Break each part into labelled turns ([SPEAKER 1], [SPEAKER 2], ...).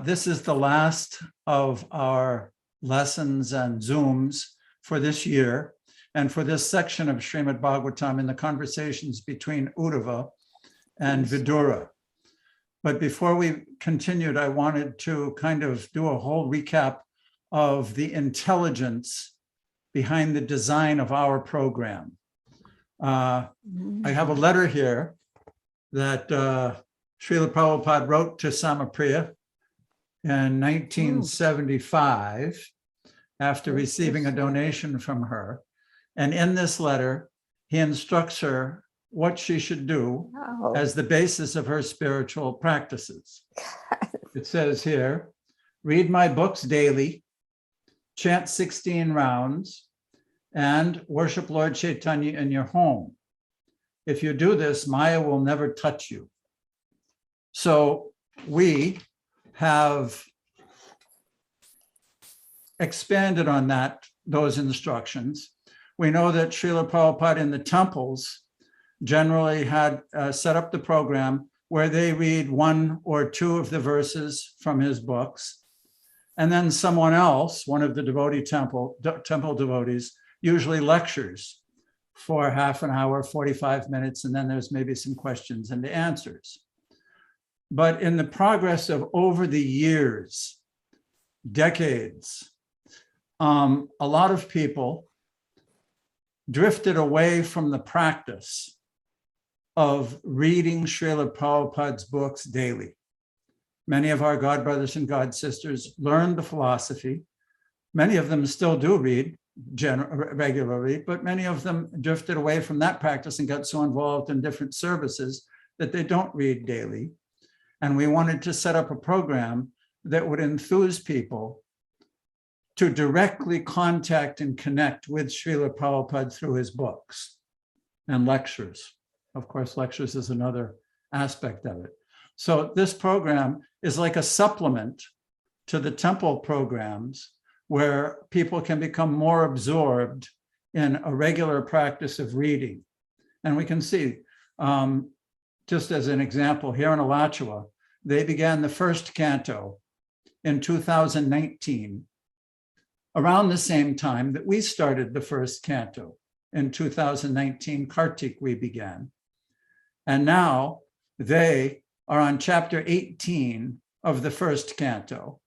[SPEAKER 1] This is the last of our lessons and Zooms for this year, and for this section of Srimad Bhagavatam in the conversations between Uddhava and Vidura. But before we continued, I wanted to kind of do a whole recap of the intelligence behind the design of our program. I have a letter here that Srila Prabhupada wrote to Samapriya in 1975 after receiving a donation from her. And in this letter, he instructs her what she should do as the basis of her spiritual practices. It says here, read my books daily, chant 16 rounds, and worship Lord Chaitanya in your home. If you do this, Maya will never touch you. So we have expanded on those instructions. We know that Srila Prabhupada in the temples generally had set up the program where they read one or two of the verses from his books. And then someone else, one of the devotee temple devotees, usually lectures for half an hour, 45 minutes, and then there's maybe some questions and answers. But in the progress of over the years, decades, a lot of people drifted away from the practice of reading Srila Prabhupada's books daily. Many of our God brothers and God sisters learned the philosophy. Many of them still do read regularly, but many of them drifted away from that practice and got so involved in different services that they don't read daily. And we wanted to set up a program that would enthuse people to directly contact and connect with Srila Prabhupada through his books and lectures. Of course, lectures is another aspect of it. So this program is like a supplement to the temple programs where people can become more absorbed in a regular practice of reading. And we can see, just as an example, here in Alachua, they began the first canto in 2019, around the same time that we started the first canto. In 2019, Kartik, we began. And now they are on chapter 18 of the first canto.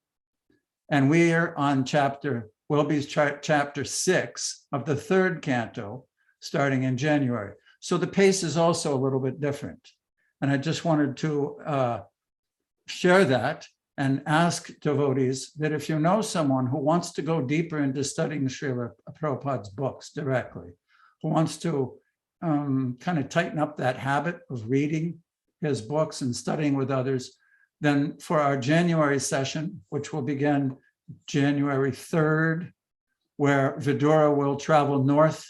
[SPEAKER 1] And we are on chapter 6 of the third canto, starting in January. So the pace is also a little bit different. And I just wanted to share that and ask devotees that if you know someone who wants to go deeper into studying Srila Prabhupada's books directly, who wants to kind of tighten up that habit of reading his books and studying with others, then for our January session, which will begin January 3rd, where Vidura will travel north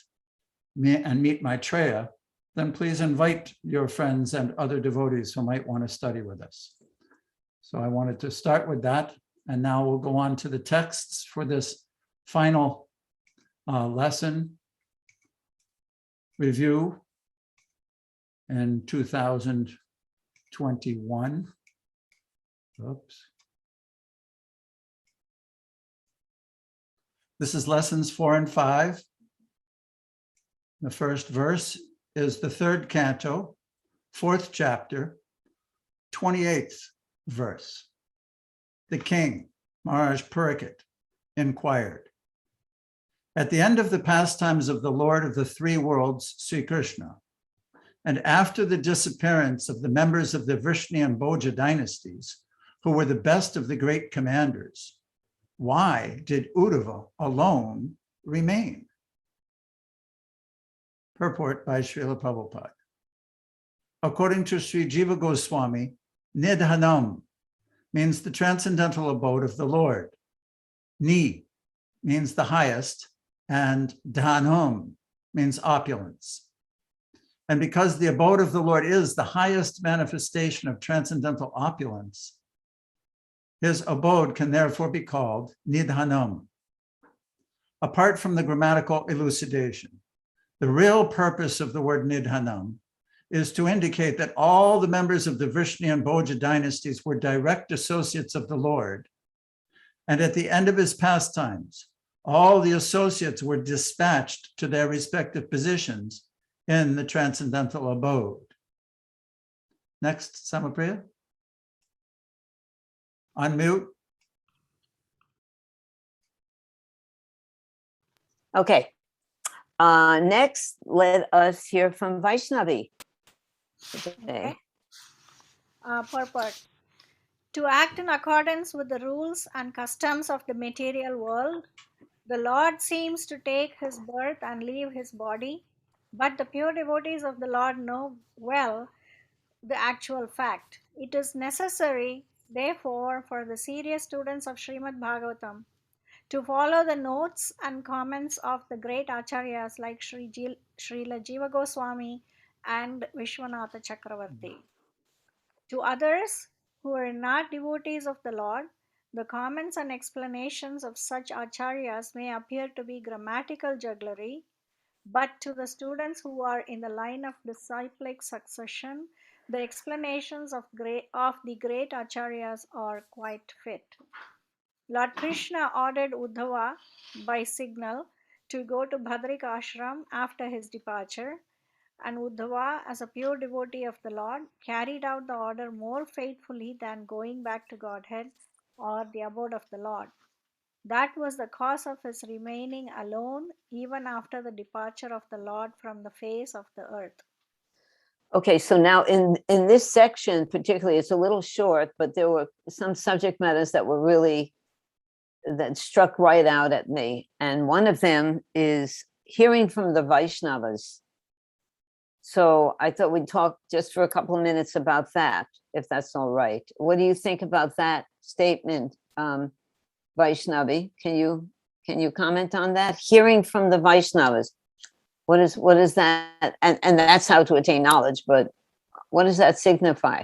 [SPEAKER 1] and meet Maitreya, then please invite your friends and other devotees who might want to study with us. So I wanted to start with that, and now we'll go on to the texts for this final lesson review in 2021. Oops. This is lessons 4 and 5. The first verse is the third canto, 4th chapter, 28th verse. The king, Maharaj Purikit, inquired, at the end of the pastimes of the Lord of the three worlds, Sri Krishna, and after the disappearance of the members of the Vrishni and Bhoja dynasties, who were the best of the great commanders, why did Uddhava alone remain? Purport by Srila Prabhupada. According to Sri Jiva Goswami, Nidhanam means the transcendental abode of the Lord. Ni means the highest, and Dhanam means opulence. And because the abode of the Lord is the highest manifestation of transcendental opulence, his abode can therefore be called Nidhanam. Apart from the grammatical elucidation, the real purpose of the word Nidhanam is to indicate that all the members of the Vrishni and Bhoja dynasties were direct associates of the Lord. And at the end of his pastimes, all the associates were dispatched to their respective positions in the transcendental abode. Next, Samapriya. Unmute.
[SPEAKER 2] Okay. Next, let us hear from Vaishnavi today.
[SPEAKER 3] Purport. To act in accordance with the rules and customs of the material world, the Lord seems to take his birth and leave his body, but the pure devotees of the Lord know well the actual fact. It is necessary, therefore, for the serious students of Srimad Bhagavatam to follow the notes and comments of the great acharyas like Srila Jiva Goswami and Vishwanatha Chakravarti. To others who are not devotees of the Lord, the comments and explanations of such acharyas may appear to be grammatical jugglery, but to the students who are in the line of disciplic succession, the explanations of the great acharyas are quite fit. Lord Krishna ordered Uddhava by signal to go to Bhadrik ashram after his departure, and Uddhava, as a pure devotee of the Lord, carried out the order more faithfully than going back to Godhead or the abode of the Lord. That was the cause of his remaining alone even after the departure of the Lord from the face of the earth.
[SPEAKER 2] Okay, so now in this section particularly, it's a little short, but there were some subject matters that were really, that struck right out at me. And one of them is hearing from the Vaishnavas. So I thought we'd talk just for a couple of minutes about that, if that's all right. What do you think about that statement, Vaishnavi? Can you comment on that? Hearing from the Vaishnavas. What is that? And that's how to attain knowledge, but what does that signify?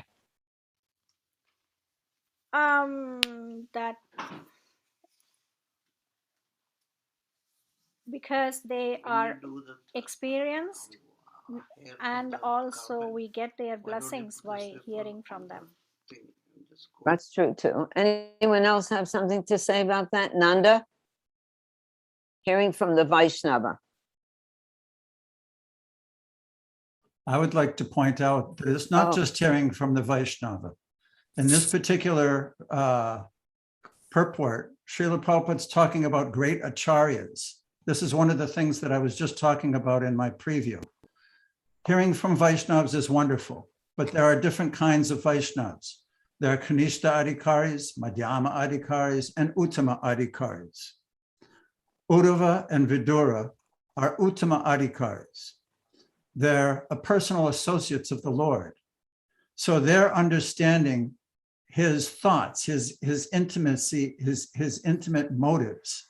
[SPEAKER 3] That because they are experienced, and also we get their blessings by hearing from them.
[SPEAKER 2] That's true too. Anyone else have something to say about that? Nanda? Hearing from the Vaishnava.
[SPEAKER 1] I would like to point out that it's not just hearing from the Vaishnava. In this particular purport, Srila Prabhupada's talking about great acharyas. This is one of the things that I was just talking about in my preview. Hearing from Vaishnavas is wonderful, but there are different kinds of Vaishnavas. There are Kanishta Adhikaris, Madhyama Adhikaris, and Uttama Adhikaris. Uddhava and Vidura are Uttama Adhikaris. They're personal associates of the Lord. So they're understanding his thoughts, his intimacy, his intimate motives.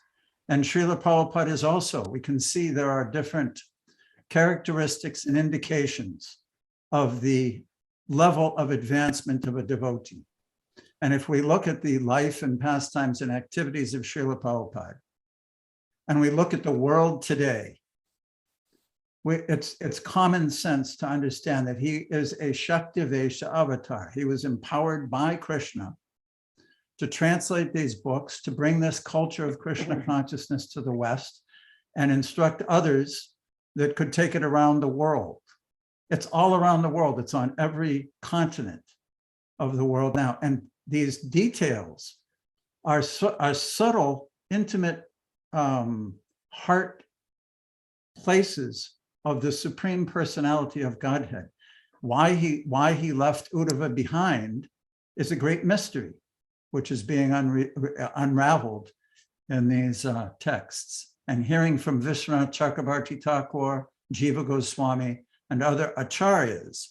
[SPEAKER 1] And Srila Prabhupada is also, we can see there are different characteristics and indications of the level of advancement of a devotee. And if we look at the life and pastimes and activities of Srila Prabhupada, and we look at the world today, it's common sense to understand that he is a Shaktivesha avatar. He was empowered by Krishna to translate these books, to bring this culture of Krishna consciousness to the West and instruct others that could take it around the world. It's all around the world. It's on every continent of the world now. And these details are subtle, intimate heart places of the Supreme Personality of Godhead. Why he left Uddhava behind is a great mystery, which is being unraveled in these texts. And hearing from Vishwanath Chakravarti Thakur, Jiva Goswami, and other acharyas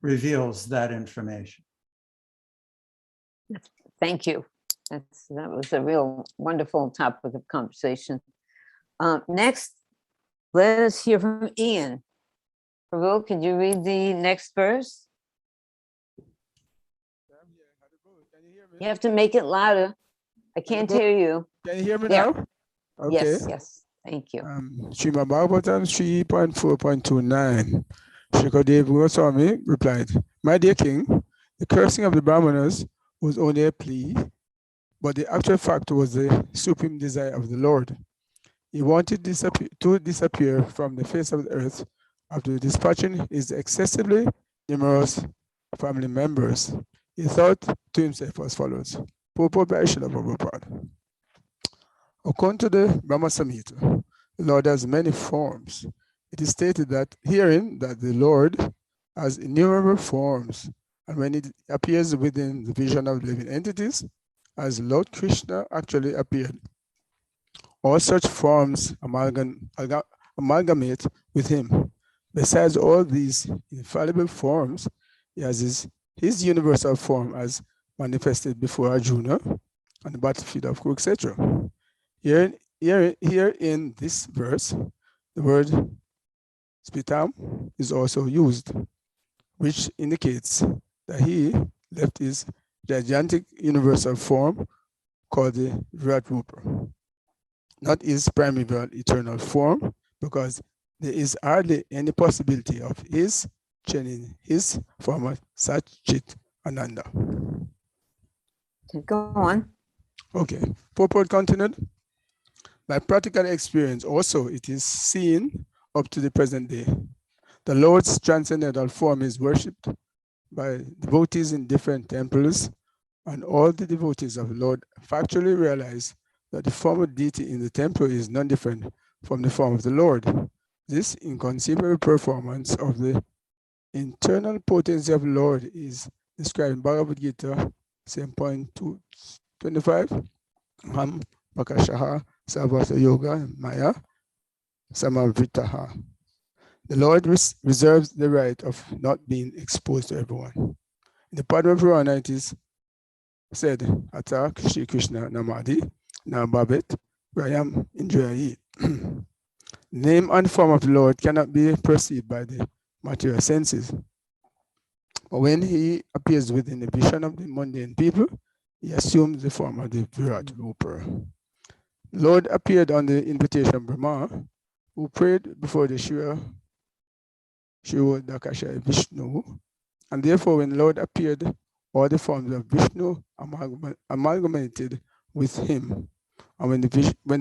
[SPEAKER 1] reveals that information.
[SPEAKER 2] Thank you. That was a real wonderful topic of conversation. Next, let us hear from Ian. Prabhu, could you read the next verse? You have to make it louder. I can't hear you.
[SPEAKER 4] Can you hear me now? Okay.
[SPEAKER 2] Yes, thank you.
[SPEAKER 4] Srimad Bhagavatam 3.4.29. Shukadeva Goswami replied, "My dear king, the cursing of the Brahmanas was only a plea, but the actual fact was the supreme desire of the Lord. He wanted to disappear from the face of the earth after dispatching his excessively numerous family members. He thought to himself as follows: Purport by Srila Prabhupada. According to the Brahma Samhita, the Lord has many forms. It is stated that herein that the Lord has innumerable forms, and when it appears within the vision of living entities, as Lord Krishna actually appeared, all such forms amalgamate with him. Besides all these infallible forms, he has his universal form as manifested before Arjuna on the battlefield of Kurukshetra. Here in this verse, the word spitam is also used, which indicates that he left his gigantic universal form called the Virat Rupa, not his primeval eternal form, because there is hardly any possibility of his changing his form of Satchit Ananda.
[SPEAKER 2] Okay, go on.
[SPEAKER 4] Okay, purport continued. By practical experience, also it is seen up to the present day. The Lord's transcendental form is worshipped by devotees in different temples, and all the devotees of the Lord factually realize that the form of deity in the temple is none different from the form of the Lord. This inconceivable performance of the internal potency of the Lord is described in Bhagavad Gita, 7.25. Ham Pakashaha Savasa Yoga Maya Samavitaha. The Lord reserves the right of not being exposed to everyone. In the Padma Purana, it is said, Atak Shri Krishna Namadi Nababet Rayam Indrayi. The name and form of the Lord cannot be perceived by the material senses. But when he appears within the vision of the mundane people, he assumes the form of the Virat Rupa. Lord appeared on the invitation of Brahma, who prayed before the Shirodakasha Vishnu, and therefore when Lord appeared, all the forms of Vishnu amalgamated with him. And when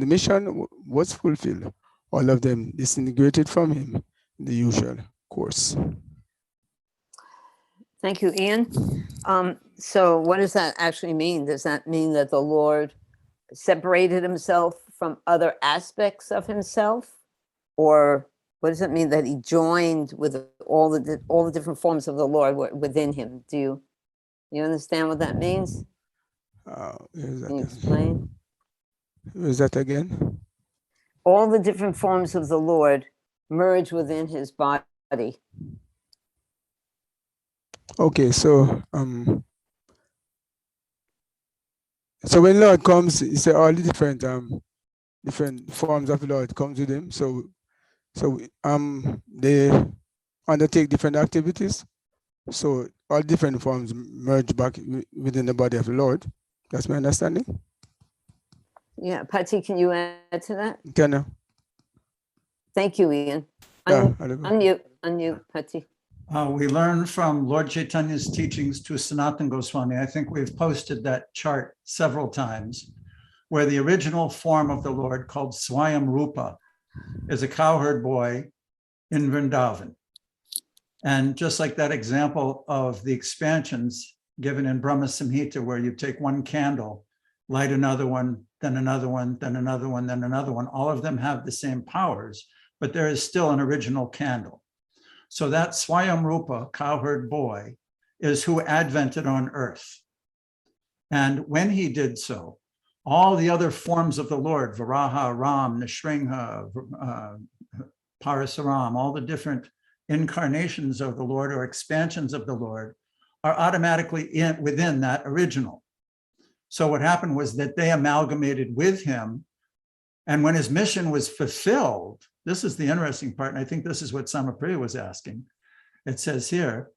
[SPEAKER 4] the mission was fulfilled, all of them disintegrated from him in the usual course.
[SPEAKER 2] Thank you, Ian. So what does that actually mean? Does that mean that the Lord separated himself from other aspects of himself? Or what does it mean that he joined with all the different forms of the Lord within him? Do you understand what that means? Can you explain?
[SPEAKER 4] Is that again?
[SPEAKER 2] All the different forms of the Lord merge within his body.
[SPEAKER 4] Okay, so when Lord comes, he said all the different forms of the Lord comes with him. So they undertake different activities. So all different forms merge back within the body of the Lord. That's my understanding.
[SPEAKER 2] Yeah, Patti, can you add to that?
[SPEAKER 4] Can I?
[SPEAKER 2] Thank you, Ian.
[SPEAKER 4] Yeah,
[SPEAKER 2] Unmute, Patti.
[SPEAKER 1] We learn from Lord Chaitanya's teachings to Sanatan Goswami. I think we've posted that chart several times, where the original form of the Lord, called Swayam Rupa, is a cowherd boy in Vrindavan. And just like that example of the expansions given in Brahma Samhita, where you take one candle, light another one, then another one, then another one, then another one, all of them have the same powers, but there is still an original candle. So that Swayam Rupa, cowherd boy, is who advented on earth. And when he did so, all the other forms of the Lord, Varaha, Ram, Nishringha, Parasaram, all the different incarnations of the Lord or expansions of the Lord are automatically within that original. So what happened was that they amalgamated with him. And when his mission was fulfilled, this is the interesting part, and I think this is what Samapriya was asking. It says here,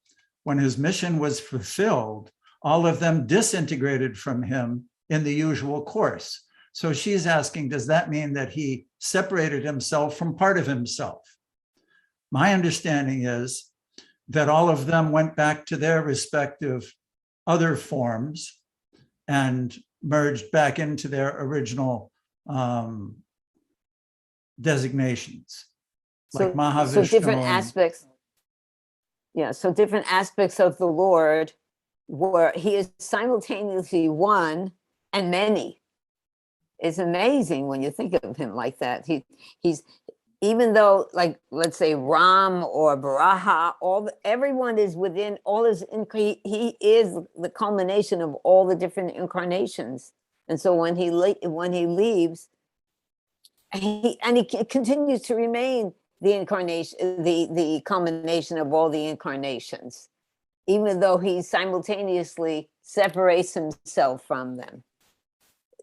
[SPEAKER 1] when his mission was fulfilled, all of them disintegrated from him in the usual course. So she's asking, does that mean that he separated himself from part of himself? My understanding is that all of them went back to their respective other forms and merged back into their original designations, like
[SPEAKER 2] So
[SPEAKER 1] Mahavishnu.
[SPEAKER 2] different aspects. Yeah, so different aspects of the Lord where he is simultaneously one and many. It's amazing when you think of him like that. He's even though, like, let's say Ram or Baraha, everyone is within all his he is the culmination of all the different incarnations. And so when he leaves, he continues to remain the incarnation, the culmination of all the incarnations, even though he simultaneously separates himself from them.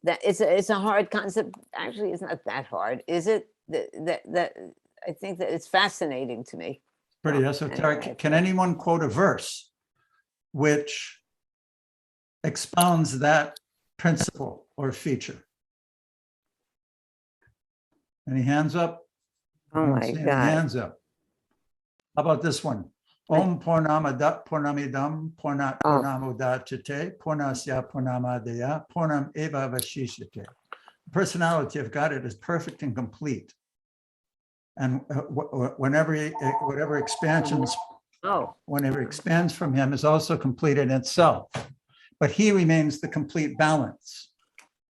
[SPEAKER 2] That it's a hard concept. Actually, it's not that hard, is it? That I think that it's fascinating to me.
[SPEAKER 1] Pretty
[SPEAKER 2] Well,
[SPEAKER 1] esoteric.
[SPEAKER 2] anyway.
[SPEAKER 1] Can anyone quote a verse which expounds that principle or feature? Any hands up?
[SPEAKER 2] Oh
[SPEAKER 1] I don't
[SPEAKER 2] my
[SPEAKER 1] see any
[SPEAKER 2] God.
[SPEAKER 1] hands up. How about this one? Om Purnamadat Purnamidam Purnat Purnamudachyate Purnasya Purnamadaya Purnam Eva Vashishite. The personality of Godhead is perfect and complete. And whatever expansions,
[SPEAKER 2] Oh,
[SPEAKER 1] whenever expands from him is also complete in itself. But he remains the complete balance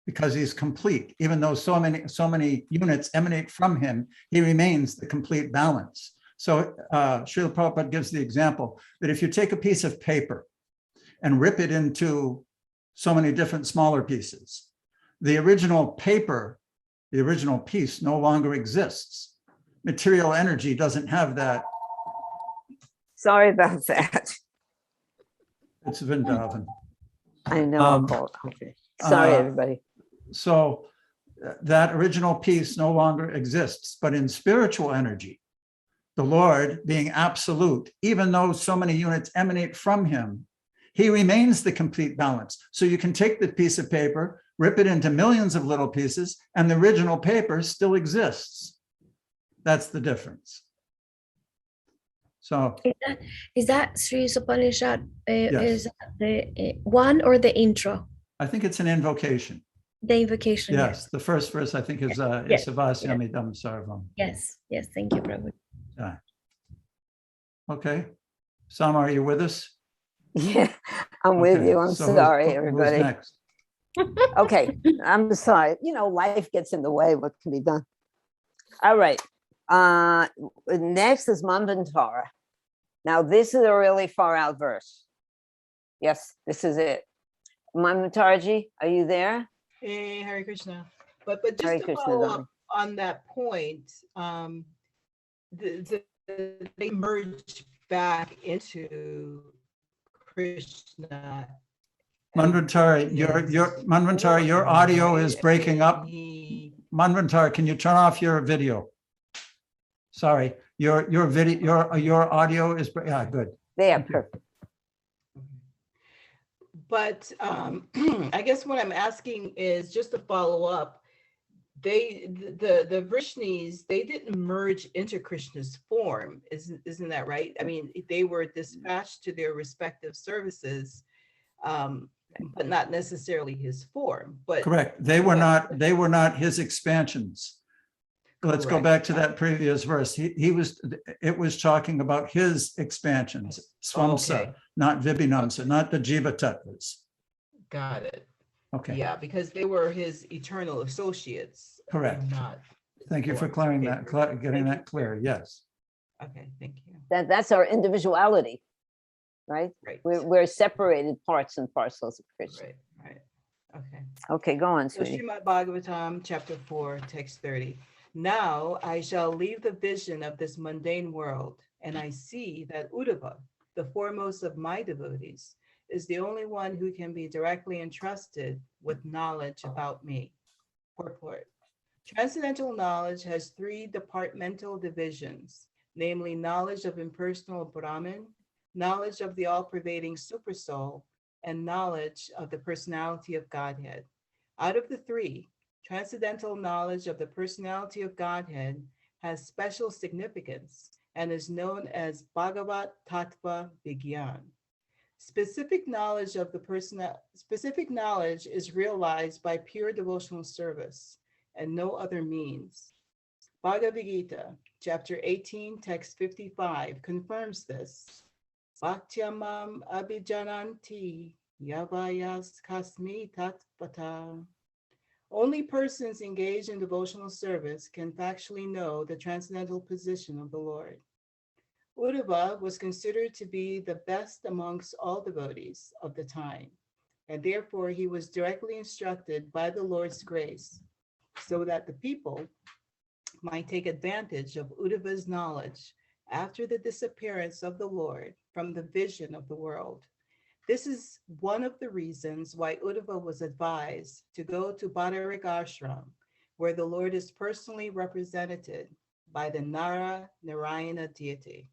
[SPEAKER 1] because he's complete. Even though so many units emanate from him, he remains the complete balance. So Srila Prabhupada gives the example that if you take a piece of paper and rip it into so many different smaller pieces, the original paper, the original piece no longer exists. Material energy doesn't have that.
[SPEAKER 2] sorry about that.
[SPEAKER 1] It's Vrindavan.
[SPEAKER 2] I know. Okay. Sorry, everybody.
[SPEAKER 1] So that original piece no longer exists, but in spiritual energy, the Lord being absolute, even though so many units emanate from him, he remains the complete balance. So you can take the piece of paper, rip it into millions of little pieces, and the original paper still exists. That's the difference. So
[SPEAKER 5] Is that Sri Upanishad?
[SPEAKER 1] Yes.
[SPEAKER 5] Is that the one or the intro?
[SPEAKER 1] I think it's an invocation.
[SPEAKER 5] The invocation.
[SPEAKER 1] Yes, the first verse I think is
[SPEAKER 5] Yes.
[SPEAKER 1] Isavasyamidam Sarvam.
[SPEAKER 5] Yes. Yes. Thank you, Prabhu.
[SPEAKER 1] Okay. Sam, are you with us?
[SPEAKER 2] Yeah, I'm with
[SPEAKER 1] Okay,
[SPEAKER 2] you. I'm
[SPEAKER 1] so
[SPEAKER 2] sorry,
[SPEAKER 1] who's
[SPEAKER 2] everybody.
[SPEAKER 1] next?
[SPEAKER 2] Okay, I'm sorry. You know, life gets in the way. What can be done? All right. Next is Manvantara. Now, this is a really far out verse. Yes, this is it. Manvantaraji, are you there?
[SPEAKER 6] Hey, Hare Krishna. But just
[SPEAKER 2] Hare
[SPEAKER 6] to
[SPEAKER 2] Krishna,
[SPEAKER 6] follow
[SPEAKER 2] darling.
[SPEAKER 6] up on that point, they merge back into Krishna.
[SPEAKER 1] Manvantari, your audio is breaking up. Manvantari, can you turn off your video? Sorry, your video, your audio is, yeah, good.
[SPEAKER 2] There,
[SPEAKER 1] Thank you.
[SPEAKER 2] perfect.
[SPEAKER 6] But I guess what I'm asking is just to follow up. The Vrishnis, they didn't merge into Krishna's form, isn't that right? I mean, they were dispatched to their respective services, but not necessarily his form. But
[SPEAKER 1] Correct. They were not his expansions. Let's go
[SPEAKER 6] Correct.
[SPEAKER 1] back to that previous verse. It was talking about his expansions, swamsa,
[SPEAKER 6] Okay.
[SPEAKER 1] not vibhinamsa, not the jiva tattvas.
[SPEAKER 6] Got it.
[SPEAKER 1] Okay,
[SPEAKER 6] Yeah, because they were his eternal associates.
[SPEAKER 1] Correct.
[SPEAKER 6] Not.
[SPEAKER 1] thank you for
[SPEAKER 6] forms.
[SPEAKER 1] clearing
[SPEAKER 6] Okay,
[SPEAKER 1] that,
[SPEAKER 6] great.
[SPEAKER 1] getting
[SPEAKER 6] Thank
[SPEAKER 1] that
[SPEAKER 6] you.
[SPEAKER 1] clear. Yes.
[SPEAKER 6] Okay, thank you.
[SPEAKER 2] That's our individuality, right?
[SPEAKER 6] Right.
[SPEAKER 2] We're separated parts and parcels of Krishna.
[SPEAKER 6] Right. Okay.
[SPEAKER 2] Okay, go on,
[SPEAKER 6] So
[SPEAKER 2] sweetie.
[SPEAKER 6] Srimad Bhagavatam, chapter 4, text 30. Now I shall leave the vision of this mundane world, and I see that Uddhava, the foremost of my devotees, is the only one who can be directly entrusted with knowledge about me. Purport. Transcendental knowledge has three departmental divisions, namely knowledge of impersonal Brahman, knowledge of the all-pervading supersoul, and knowledge of the personality of Godhead. Out of the three, transcendental knowledge of the personality of Godhead has special significance and is known as Bhagavad Tattva Vigyan. Specific knowledge is realized by pure devotional service and no other means. Bhagavad Gita, chapter 18, text 55, confirms this. Bhaktyamam abhijananti yavayas kasmi tatpata. Only persons engaged in devotional service can factually know the transcendental position of the Lord. Uddhava was considered to be the best amongst all devotees of the time, and therefore he was directly instructed by the Lord's grace so that the people might take advantage of Uddhava's knowledge after the disappearance of the Lord from the vision of the world. This is one of the reasons why Uddhava was advised to go to Badarik Ashram, where the Lord is personally represented by the Nara Narayana deity.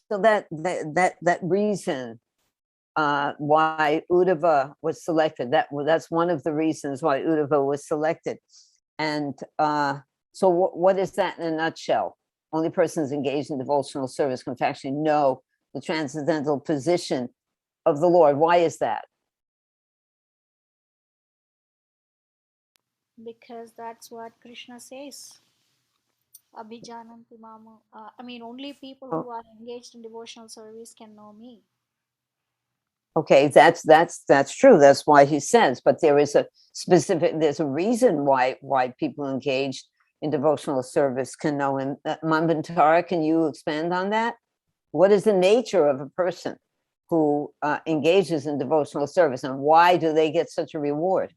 [SPEAKER 2] So that reason why Uddhava was selected, that's one of the reasons why Uddhava was selected. And so what is that in a nutshell? Only persons engaged in devotional service can actually know the transcendental position of the Lord. Why is that?
[SPEAKER 3] Because that's what Krishna says. Abhijananti mama. I mean, only people who are engaged in devotional service can know me.
[SPEAKER 2] Okay, that's true. That's why he says, but there is there's a reason why people engaged in devotional service can know him. Manvantara, can you expand on that? What is the nature of a person who engages in devotional service, and why do they get such a reward?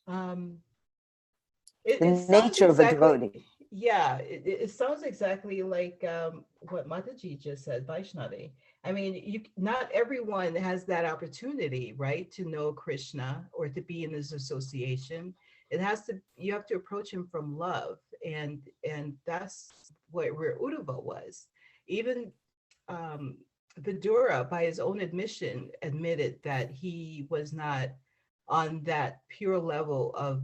[SPEAKER 6] The
[SPEAKER 2] nature of a devotee.
[SPEAKER 6] Yeah, it sounds exactly like what Mataji just said, Vaishnavi. I mean, not everyone has that opportunity, right, to know Krishna or to be in his association. You have to approach him from love, and that's where Uddhava was. Even Vidura, by his own admission, admitted that he was not on that pure level of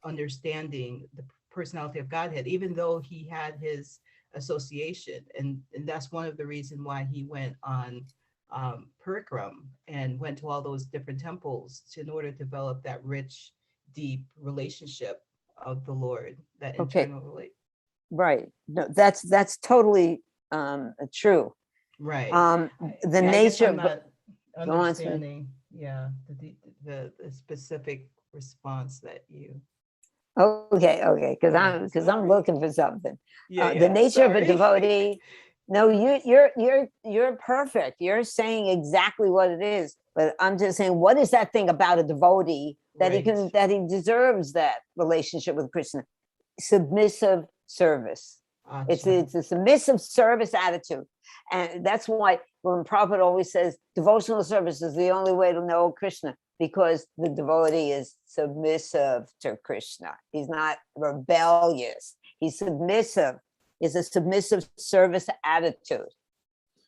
[SPEAKER 6] understanding the personality of Godhead, even though he had his association. And that's one of the reasons why he went on Parikram and went to all those different temples in order to develop that rich, deep relationship of the Lord, that internal relationship.
[SPEAKER 2] Right. No, that's totally true.
[SPEAKER 6] Right.
[SPEAKER 2] The nature
[SPEAKER 6] I'm not
[SPEAKER 2] of
[SPEAKER 6] understanding, the specific response that you.
[SPEAKER 2] Okay, because I'm
[SPEAKER 6] Sorry.
[SPEAKER 2] looking for something.
[SPEAKER 6] Yeah,
[SPEAKER 2] The nature of a
[SPEAKER 6] sorry.
[SPEAKER 2] devotee. No, you're perfect. You're saying exactly what it is. But I'm just saying, what is that thing about a devotee that
[SPEAKER 6] Right.
[SPEAKER 2] that he deserves that relationship with Krishna? Submissive service. It's a submissive service attitude, and that's why when Prabhupada always says devotional service is the only way to know Krishna, because the devotee is submissive to Krishna. He's not rebellious. He's submissive. It's a submissive service attitude,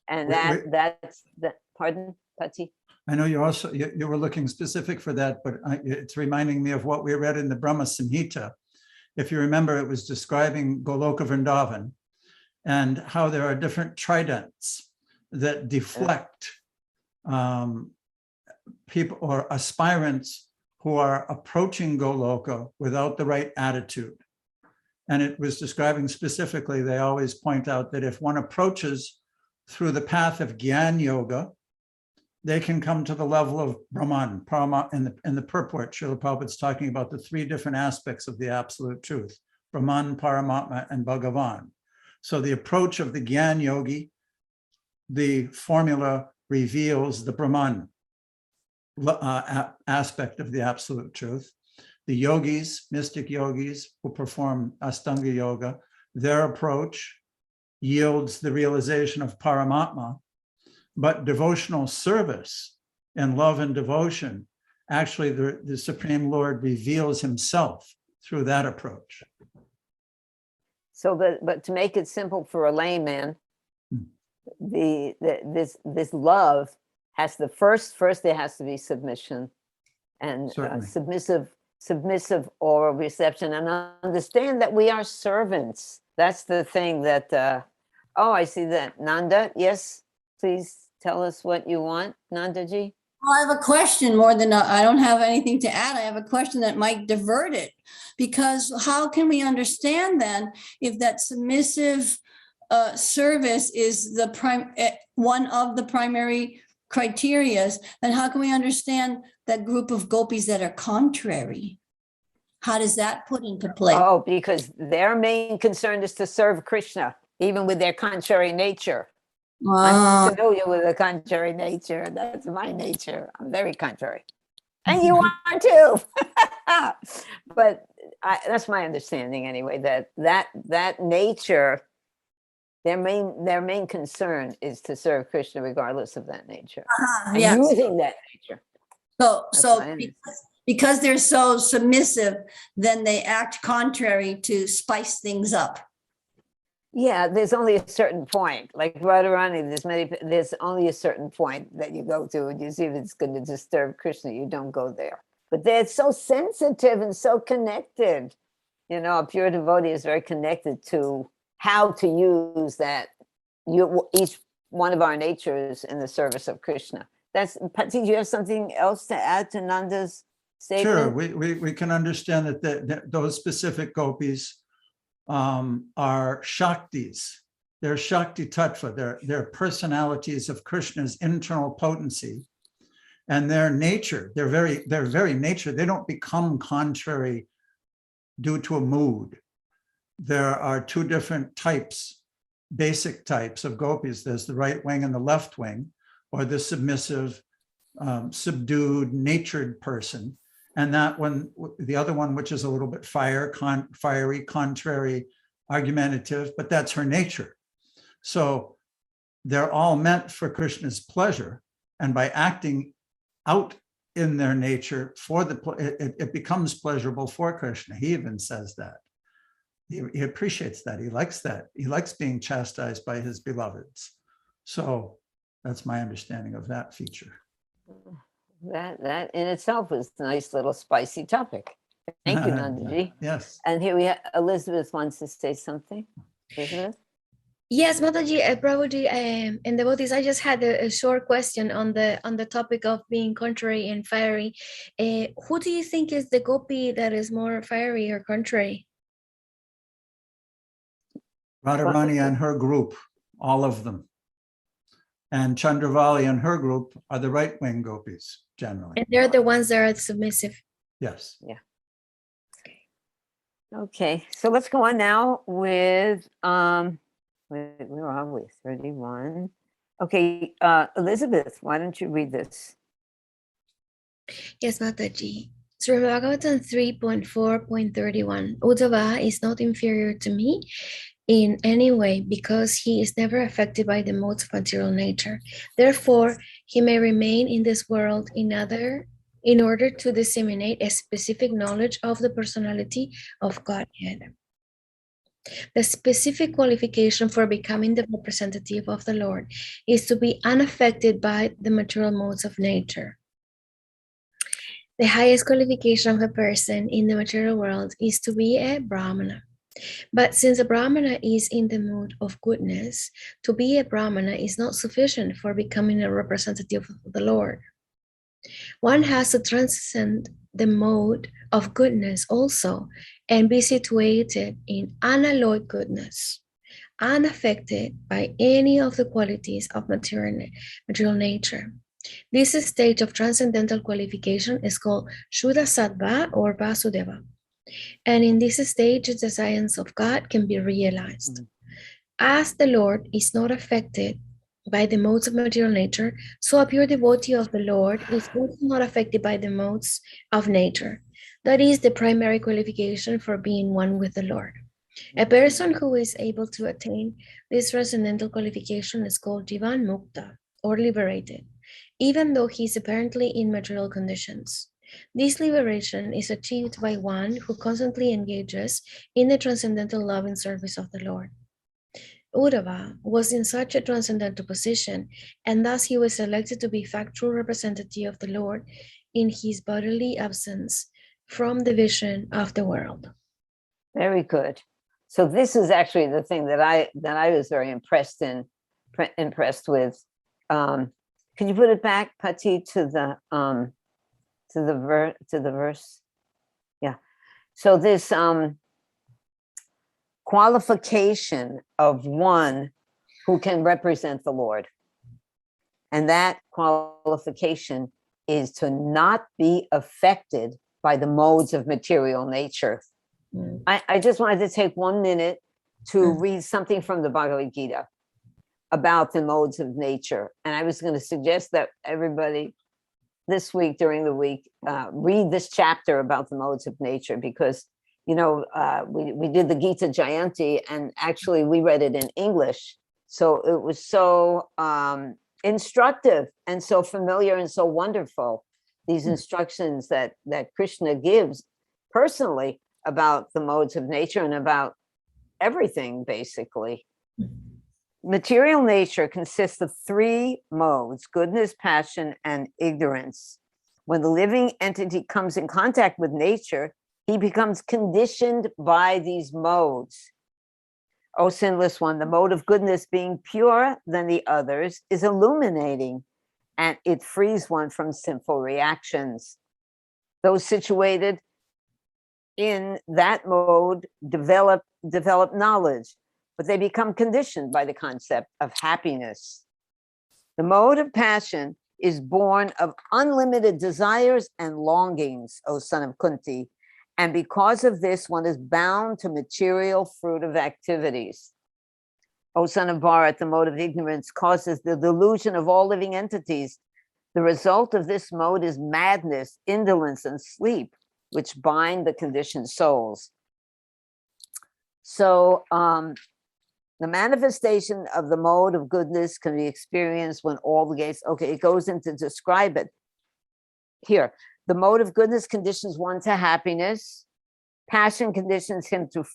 [SPEAKER 2] and that's the. Pardon, Pati?
[SPEAKER 1] I know you also you were looking specific for that, but it's reminding me of what we read in the Brahma Samhita. If you remember, it was describing Goloka Vrindavan and how there are different tridents that deflect people or aspirants who are approaching Goloka without the right attitude. And it was describing specifically, they always point out that if one approaches through the path of Gyan yoga, they can come to the level of Brahman, Paramatma. In the purport, Srila Prabhupada's talking about the three different aspects of the absolute truth, Brahman, Paramatma, and Bhagavan. So the approach of the Gyan yogi, the formula reveals the Brahman aspect of the absolute truth. The yogis, mystic yogis who perform Ashtanga yoga, their approach yields the realization of Paramatma. But devotional service and love and devotion, actually the Supreme Lord reveals himself through that approach.
[SPEAKER 2] So, but to make it simple for a layman, this love has the first there has to be submission, and submissive oral reception, and understand that we are servants. That's the thing that, oh, I see that. Nanda, yes, please tell us what you want, Nandaji.
[SPEAKER 7] Well, I have a question more than I don't have anything to add. I have a question that might divert it, because how can we understand then if that submissive service is the one of the primary criterias, then how can we understand that group of gopis that are contrary? How does that put into play?
[SPEAKER 2] Oh, because their main concern is to serve Krishna, even with their contrary nature. I'm familiar with the contrary nature. That's my nature. I'm very contrary. And you are too. But that's my understanding anyway, that nature, their main concern is to serve Krishna regardless of that nature. And
[SPEAKER 7] yes.
[SPEAKER 2] using that nature.
[SPEAKER 7] So because they're so submissive, then they act contrary to spice things up.
[SPEAKER 2] Yeah, there's only a certain point. Like Radharani, there's only a certain point that you go to, and you see if it's going to disturb Krishna, you don't go there. But they're so sensitive and so connected. You know, a pure devotee is very connected to how to use that, each one of our natures in the service of Krishna. Pati, do you have something else to add to Nanda's statement?
[SPEAKER 1] Sure, we can understand that those specific gopis are Shaktis. They're Shakti Tattva. They're personalities of Krishna's internal potency, and their nature, their very nature, they don't become contrary due to a mood. There are two different types, basic types of gopis. There's the right wing and the left wing, or the submissive, subdued, natured person. And that one, the other one, which is a little bit fiery, contrary, argumentative, but that's her nature. So they're all meant for Krishna's pleasure. And by acting out in their nature, it becomes pleasurable for Krishna. He even says that. He appreciates that. He likes that. He likes being chastised by his beloveds. So that's my understanding of that feature.
[SPEAKER 2] That in itself is a nice little spicy topic. Thank you, Nandiji.
[SPEAKER 1] Yes.
[SPEAKER 2] And here we have Elizabeth wants to say something. Elizabeth?
[SPEAKER 5] Yes, Mataji, Prabhuji, and devotees, I just had a short question on the topic of being contrary and fiery. Who do you think is the gopi that is more fiery or contrary?
[SPEAKER 1] Radharani and her group, all of them. And Chandravali and her group are the right wing gopis, generally.
[SPEAKER 5] And they're the ones that are submissive.
[SPEAKER 1] Yes.
[SPEAKER 2] Yeah. Okay, so let's go on now with, where are we? 31. Okay, Elizabeth, why don't you read this?
[SPEAKER 5] Yes, Mataji. So Bhagavatam 3.4.31, Uddhava is not inferior to me in any way because he is never affected by the modes of material nature. Therefore, he may remain in this world in order to disseminate a specific knowledge of the personality of Godhead. The specific qualification for becoming the representative of the Lord is to be unaffected by the material modes of nature. The highest qualification of a person in the material world is to be a Brahmana. But since a Brahmana is in the mood of goodness, to be a Brahmana is not sufficient for becoming a representative of the Lord. One has to transcend the mode of goodness also and be situated in unalloyed goodness, unaffected by any of the qualities of material nature. This stage of transcendental qualification is called Shuddha Sattva or Vasudeva. And in this stage, the science of God can be realized. As the Lord is not affected by the modes of material nature, so a pure devotee of the Lord is also not affected by the modes of nature. That is the primary qualification for being one with the Lord. A person who is able to attain this transcendental qualification is called Jivan Mukta, or liberated, even though he is apparently in material conditions. This liberation is achieved by one who constantly engages in the transcendental love and service of the Lord. Uddhava was in such a transcendental position, and thus he was selected to be factual representative of the Lord in his bodily absence from the vision of the world.
[SPEAKER 2] Very good. So this is actually the thing that I was very impressed with. Can you put it back, Pati, to the verse? Yeah. So this qualification of one who can represent the Lord. And that qualification is to not be affected by the modes of material nature. I just wanted to take 1 minute to read something from the Bhagavad Gita about the modes of nature. And I was going to suggest that everybody this week, during the week, read this chapter about the modes of nature, because, you know, we did the Gita Jayanti, and actually we read it in English. So it was so instructive and so familiar and so wonderful, these instructions that Krishna gives personally about the modes of nature and about everything, basically. Material nature consists of 3 modes: goodness, passion, and ignorance. When the living entity comes in contact with nature, he becomes conditioned by these modes. O sinless one, the mode of goodness, being purer than the others, is illuminating, and it frees one from sinful reactions. Those situated in that mode develop knowledge, but they become conditioned by the concept of happiness. The mode of passion is born of unlimited desires and longings, O son of Kunti, and because of this, one is bound to material fruitive activities. O son of Bharat, the mode of ignorance causes the delusion of all living entities. The result of this mode is madness, indolence, and sleep, which bind the conditioned souls. So the manifestation of the mode of goodness can be experienced when all the gates, okay, it goes into describe it. Here, the mode of goodness conditions one to happiness. Passion conditions him to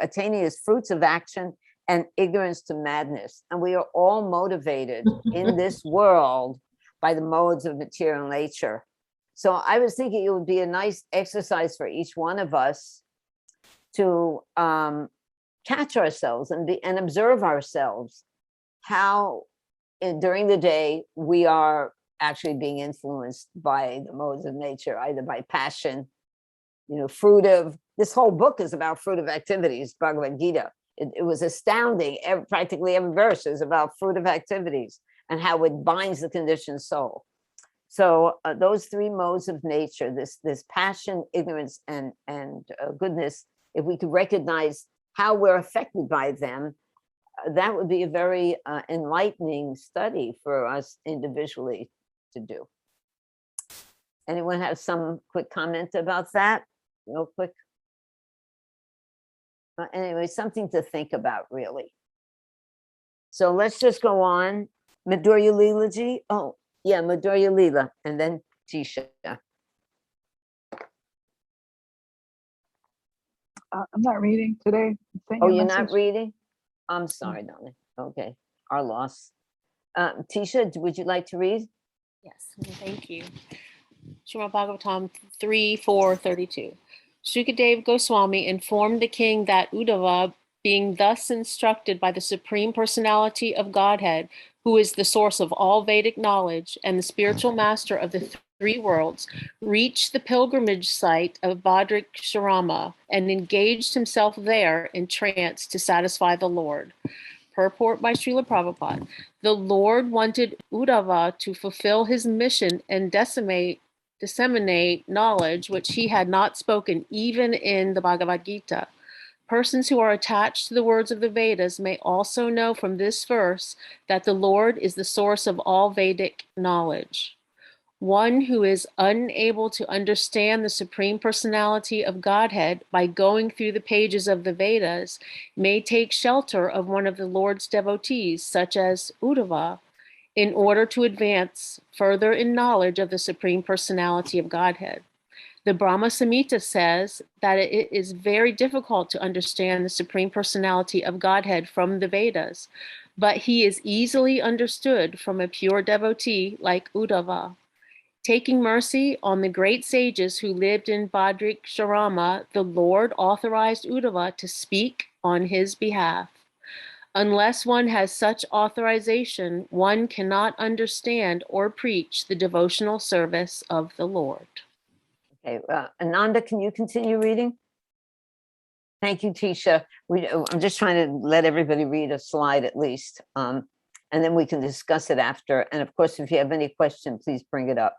[SPEAKER 2] attaining his fruits of action, and ignorance to madness. And we are all motivated in this world by the modes of material nature. So I was thinking it would be a nice exercise for each one of us to catch ourselves and observe ourselves, how during the day we are actually being influenced by the modes of nature, either by passion, you know, fruitive. This whole book is about fruitive activities, Bhagavad Gita. It was astounding. Practically every verse is about fruitive activities and how it binds the conditioned soul. So those 3 modes of nature, this passion, ignorance, and goodness, if we could recognize how we're affected by them, that would be a very enlightening study for us individually to do. Anyone have some quick comment about that? Real quick. Anyway, something to think about, really. So let's just go on. Medulla Leela ji. Oh, yeah, Medulla Leela, and then Tisha.
[SPEAKER 8] I'm not reading today.
[SPEAKER 2] Oh, you're not reading? I'm sorry, darling. Okay, our loss. Tisha, would you like to read?
[SPEAKER 9] Yes, thank you. Srimad Bhagavatam 3:4-32. Sukadeva Goswami informed the king that Uddhava, being thus instructed by the Supreme Personality of Godhead, who is the source of all Vedic knowledge and the spiritual master of the 3 worlds, reached the pilgrimage site of Bhadraksharama and engaged himself there in trance to satisfy the Lord. Purport by Srila Prabhupada. The Lord wanted Uddhava to fulfill his mission and disseminate knowledge which he had not spoken even in the Bhagavad Gita. Persons who are attached to the words of the Vedas may also know from this verse that the Lord is the source of all Vedic knowledge. One who is unable to understand the Supreme Personality of Godhead by going through the pages of the Vedas may take shelter of one of the Lord's devotees, such as Uddhava, in order to advance further in knowledge of the Supreme Personality of Godhead. The Brahma Samhita says that it is very difficult to understand the Supreme Personality of Godhead from the Vedas, but he is easily understood from a pure devotee like Uddhava. Taking mercy on the great sages who lived in Badrikshirama, the Lord authorized Uddhava to speak on his behalf. Unless one has such authorization, one cannot understand or preach the devotional service of the Lord.
[SPEAKER 2] Okay, Ananda, can you continue reading? Thank you, Tisha. I'm just trying to let everybody read a slide at least, and then we can discuss it after. And of course, if you have any question, please bring it up.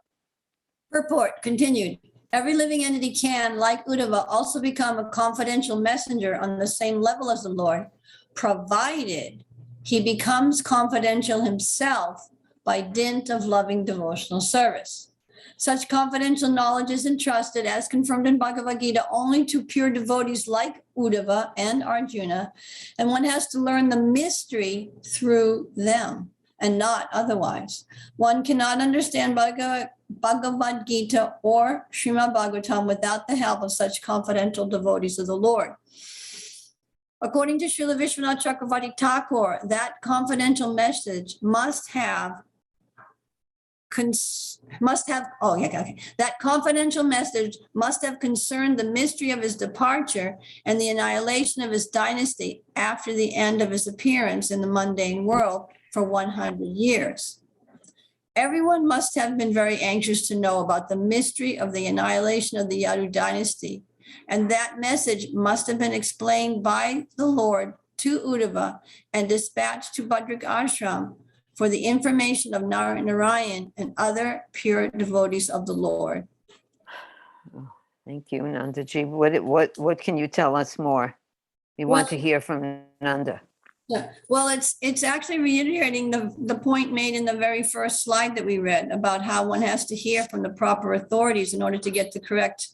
[SPEAKER 7] Purport continued. Every living entity can, like Uddhava, also become a confidential messenger on the same level as the Lord, provided he becomes confidential himself by dint of loving devotional service. Such confidential knowledge is entrusted, as confirmed in Bhagavad Gita, only to pure devotees like Uddhava and Arjuna, and one has to learn the mystery through them and not otherwise. One cannot understand Bhagavad Gita or Srimad Bhagavatam without the help of such confidential devotees of the Lord. According to Srila Vishwanath Chakravarti Thakur, that confidential message that confidential message must have concerned the mystery of his departure and the annihilation of his dynasty after the end of his appearance in the mundane world for 100 years. Everyone must have been very anxious to know about the mystery of the annihilation of the Yadu dynasty, and that message must have been explained by the Lord to Uddhava and dispatched to Badrik Ashram for the information of Narayan and other pure devotees of the Lord.
[SPEAKER 2] Thank you, Nandiji. What can you tell us more? We want to hear from Nanda.
[SPEAKER 7] Yeah, well, it's actually reiterating the point made in the very first slide that we read about how one has to hear from the proper authorities in order to get the correct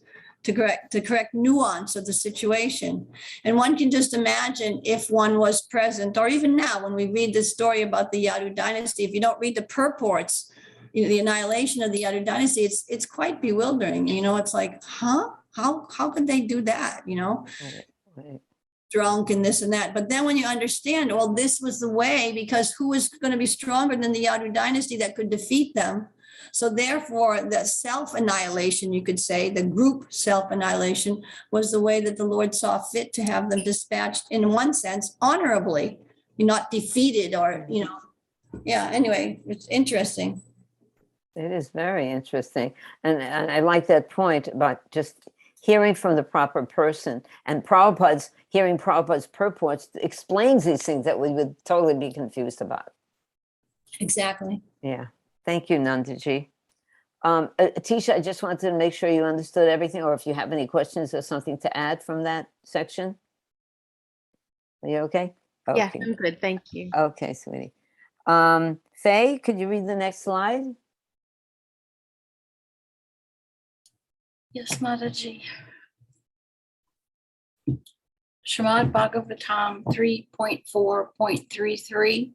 [SPEAKER 7] nuance of the situation. And one can just imagine if one was present, or even now when we read the story about the Yadu dynasty, if you don't read the purports, the annihilation of the Yadu dynasty, it's quite bewildering. It's like, huh? How could they do that?
[SPEAKER 2] Right.
[SPEAKER 7] Drunk and this and that. But then when you understand, well, this was the way, because who was going to be stronger than the Yadu dynasty that could defeat them? So therefore, the self-annihilation, you could say, the group self-annihilation was the way that the Lord saw fit to have them dispatched, in one sense, honorably, not defeated or, anyway, it's interesting.
[SPEAKER 2] It is very interesting. And I like that point about just hearing from the proper person, and hearing Prabhupada's purports explains these things that we would totally be confused about.
[SPEAKER 7] Exactly.
[SPEAKER 2] Yeah. Thank you, Nandiji. Tisha, I just wanted to make sure you understood everything, or if you have any questions or something to add from that section. Are you okay?
[SPEAKER 9] Yeah,
[SPEAKER 2] Okay.
[SPEAKER 9] I'm good. Thank you.
[SPEAKER 2] Okay, sweetie. Faye, could you read the next slide?
[SPEAKER 10] Yes, Mataji. Srimad Bhagavatam 3.4.33.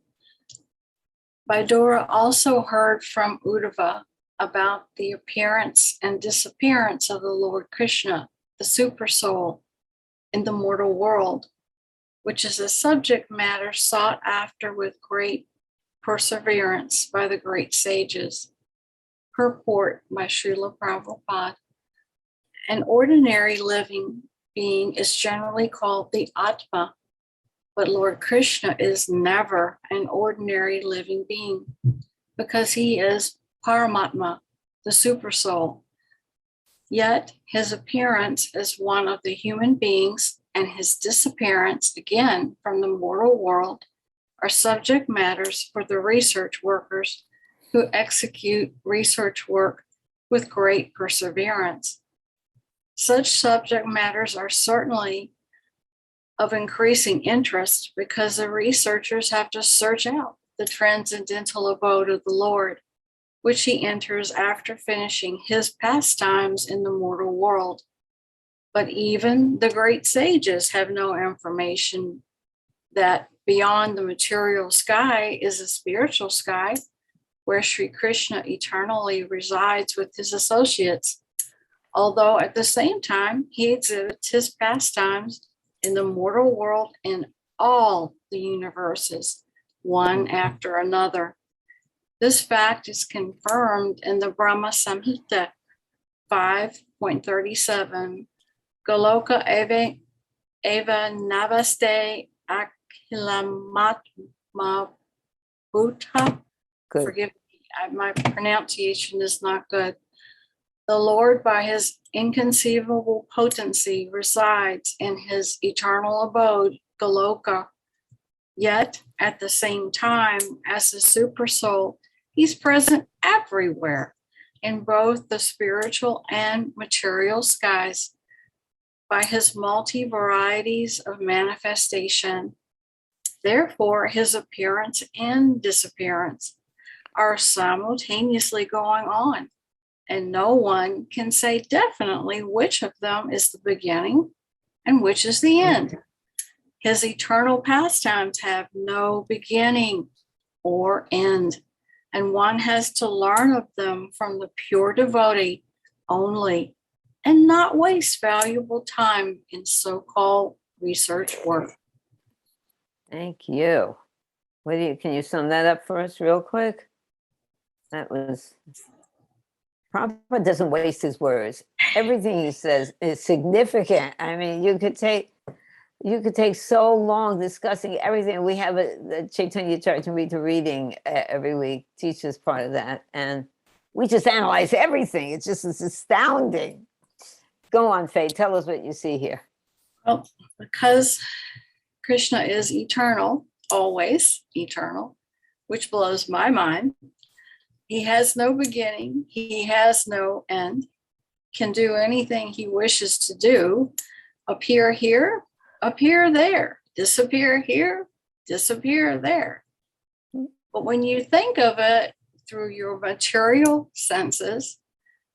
[SPEAKER 10] Vidura also heard from Uddhava about the appearance and disappearance of the Lord Krishna, the Supersoul, in the mortal world, which is a subject matter sought after with great perseverance by the great sages. Purport by Srila Prabhupada. An ordinary living being is generally called the Atma, but Lord Krishna is never an ordinary living being because he is Paramatma, the Supersoul. Yet his appearance as one of the human beings and his disappearance again from the mortal world are subject matters for the research workers who execute research work with great perseverance. Such subject matters are certainly of increasing interest because the researchers have to search out the transcendental abode of the Lord, which he enters after finishing his pastimes in the mortal world. But even the great sages have no information that beyond the material sky is a spiritual sky where Sri Krishna eternally resides with his associates, although at the same time he exhibits his pastimes in the mortal world in all the universes, one after another. This fact is confirmed in the Brahma Samhita 5.37. Goloka eva navaste akhilamatma bhuta.
[SPEAKER 2] Good.
[SPEAKER 10] Forgive me, my pronunciation is not good. The Lord, by his inconceivable potency, resides in his eternal abode, Goloka. Yet, at the same time, as the Supersoul, he's present everywhere, in both the spiritual and material skies, by his multi-varieties of manifestation. Therefore, his appearance and disappearance are simultaneously going on, and no one can say definitely which of them is the beginning and which is the end. His eternal pastimes have no beginning or end, and one has to learn of them from the pure devotee only, and not waste valuable time in so-called research work.
[SPEAKER 2] Thank you. Can you sum that up for us real quick? That was, Prabhupada doesn't waste his words. Everything he says is significant. I mean, you could take so long discussing everything. We have the Chaitanya Charitamrita reading every week. Tisha's part of that. And we just analyze everything. It's astounding. Go on, Faye. Tell us what you see here.
[SPEAKER 10] Well, because Krishna is eternal, always eternal, which blows my mind. He has no beginning. He has no end. Can do anything he wishes to do. Appear here, appear there, disappear here, disappear there. But when you think of it through your material senses,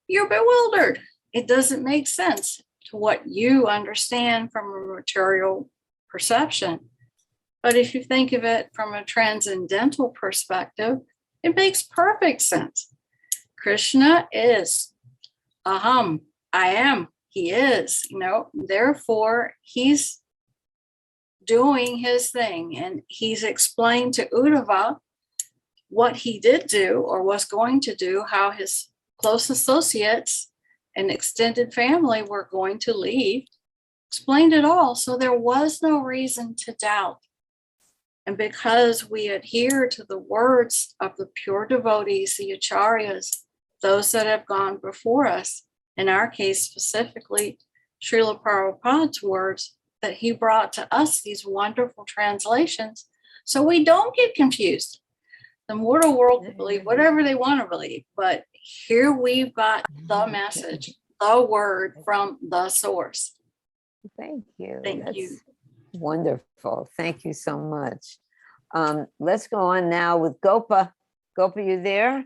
[SPEAKER 10] you're bewildered. It doesn't make sense to what you understand from a material perception. But if you think of it from a transcendental perspective, it makes perfect sense. Krishna is aham, I am, he is, therefore he's doing his thing, and he's explained to Uddhava what he did do or was going to do, how his close associates and extended family were going to leave, explained it all. So there was no reason to doubt. And because we adhere to the words of the pure devotees, the acharyas, those that have gone before us, in our case specifically, Srila Prabhupada's words, that he brought to us these wonderful translations, so we don't get confused. The mortal world can believe whatever they want to believe, but here we've got the message, the word from the source.
[SPEAKER 2] Thank you.
[SPEAKER 10] Thank you.
[SPEAKER 2] Wonderful. Thank you so much. Let's go on now with Gopa. Gopa, you there?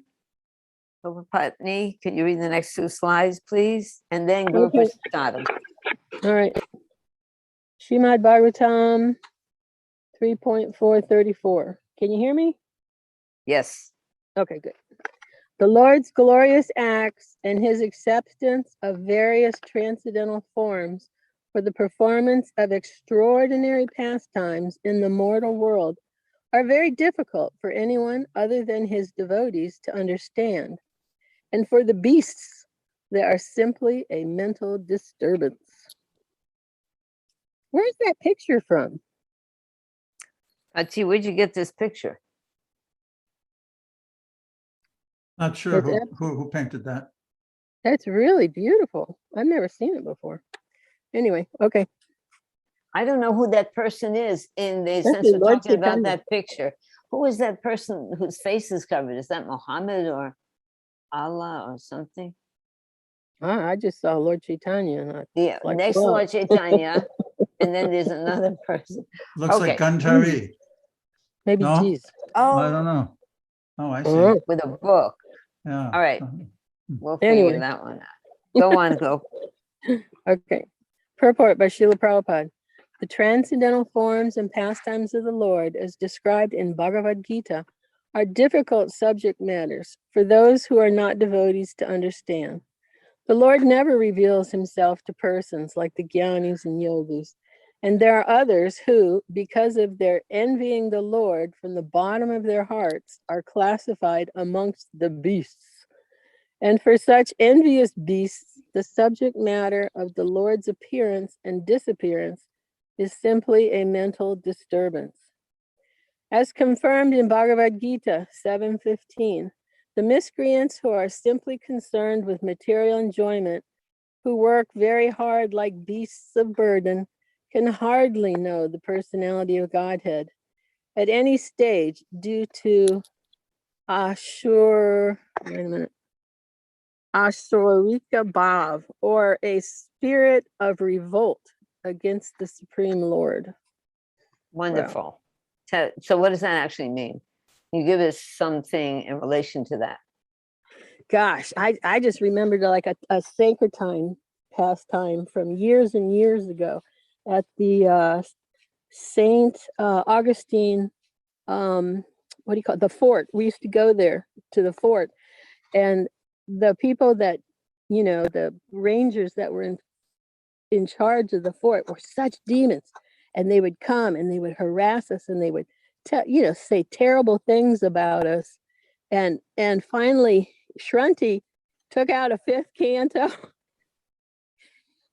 [SPEAKER 2] Gopa Patni, can you read the next two slides, please? And then Guru
[SPEAKER 11] Okay.
[SPEAKER 2] Prasadam.
[SPEAKER 11] All right. Srimad Bhagavatam 3.434. Can you hear me?
[SPEAKER 2] Yes.
[SPEAKER 11] Okay, good. The Lord's glorious acts and his acceptance of various transcendental forms for the performance of extraordinary pastimes in the mortal world are very difficult for anyone other than his devotees to understand. And for the beasts, they are simply a mental disturbance. Where's that picture from?
[SPEAKER 2] Achi, where'd you get this picture?
[SPEAKER 1] Not sure
[SPEAKER 11] That's
[SPEAKER 1] who painted that.
[SPEAKER 11] That's really beautiful. I've never seen it before. Anyway, okay.
[SPEAKER 2] I don't know who that person is in the
[SPEAKER 11] That's
[SPEAKER 2] sense
[SPEAKER 11] the
[SPEAKER 2] we're
[SPEAKER 11] Lord
[SPEAKER 2] talking about
[SPEAKER 11] Chaitanya.
[SPEAKER 2] that picture. Who is that person whose face is covered? Is that Muhammad or Allah or something?
[SPEAKER 11] I just saw Lord Chaitanya. And
[SPEAKER 2] Yeah,
[SPEAKER 11] like,
[SPEAKER 2] next
[SPEAKER 11] wow.
[SPEAKER 2] Lord Chaitanya, and then there's another person.
[SPEAKER 1] Looks like
[SPEAKER 2] Okay.
[SPEAKER 1] Gandhari.
[SPEAKER 11] Maybe
[SPEAKER 1] No?
[SPEAKER 11] geez.
[SPEAKER 1] I don't
[SPEAKER 2] Oh,
[SPEAKER 1] know. Oh, I see.
[SPEAKER 11] Oh,
[SPEAKER 2] with a book.
[SPEAKER 1] Yeah.
[SPEAKER 2] All right, we'll
[SPEAKER 11] Anyway.
[SPEAKER 2] figure that one out. Go on, go.
[SPEAKER 11] okay. Purport by Srila Prabhupada. The transcendental forms and pastimes of the Lord, as described in Bhagavad Gita, are difficult subject matters for those who are not devotees to understand. The Lord never reveals himself to persons like the Gyanis and yogis, And there are others who, because of their envying the Lord from the bottom of their hearts, are classified amongst the beasts. And for such envious beasts, the subject matter of the Lord's appearance and disappearance is simply a mental disturbance. As confirmed in Bhagavad Gita 7:15, the miscreants who are simply concerned with material enjoyment, who work very hard like beasts of burden, can hardly know the personality of Godhead at any stage due to Ashurika Bhav, or a spirit of revolt against the Supreme Lord.
[SPEAKER 2] Wonderful. So what does that actually mean? Can you give us something in relation to that?
[SPEAKER 11] Gosh, I just remembered like a syncretine pastime from years and years ago at the Saint Augustine, what do you call it? The fort. We used to go there to the fort, and the people that, you know, the rangers that were in charge of the fort were such demons, and they would come and they would harass us, and they would say terrible things about us, and finally Shranti took out a fifth canto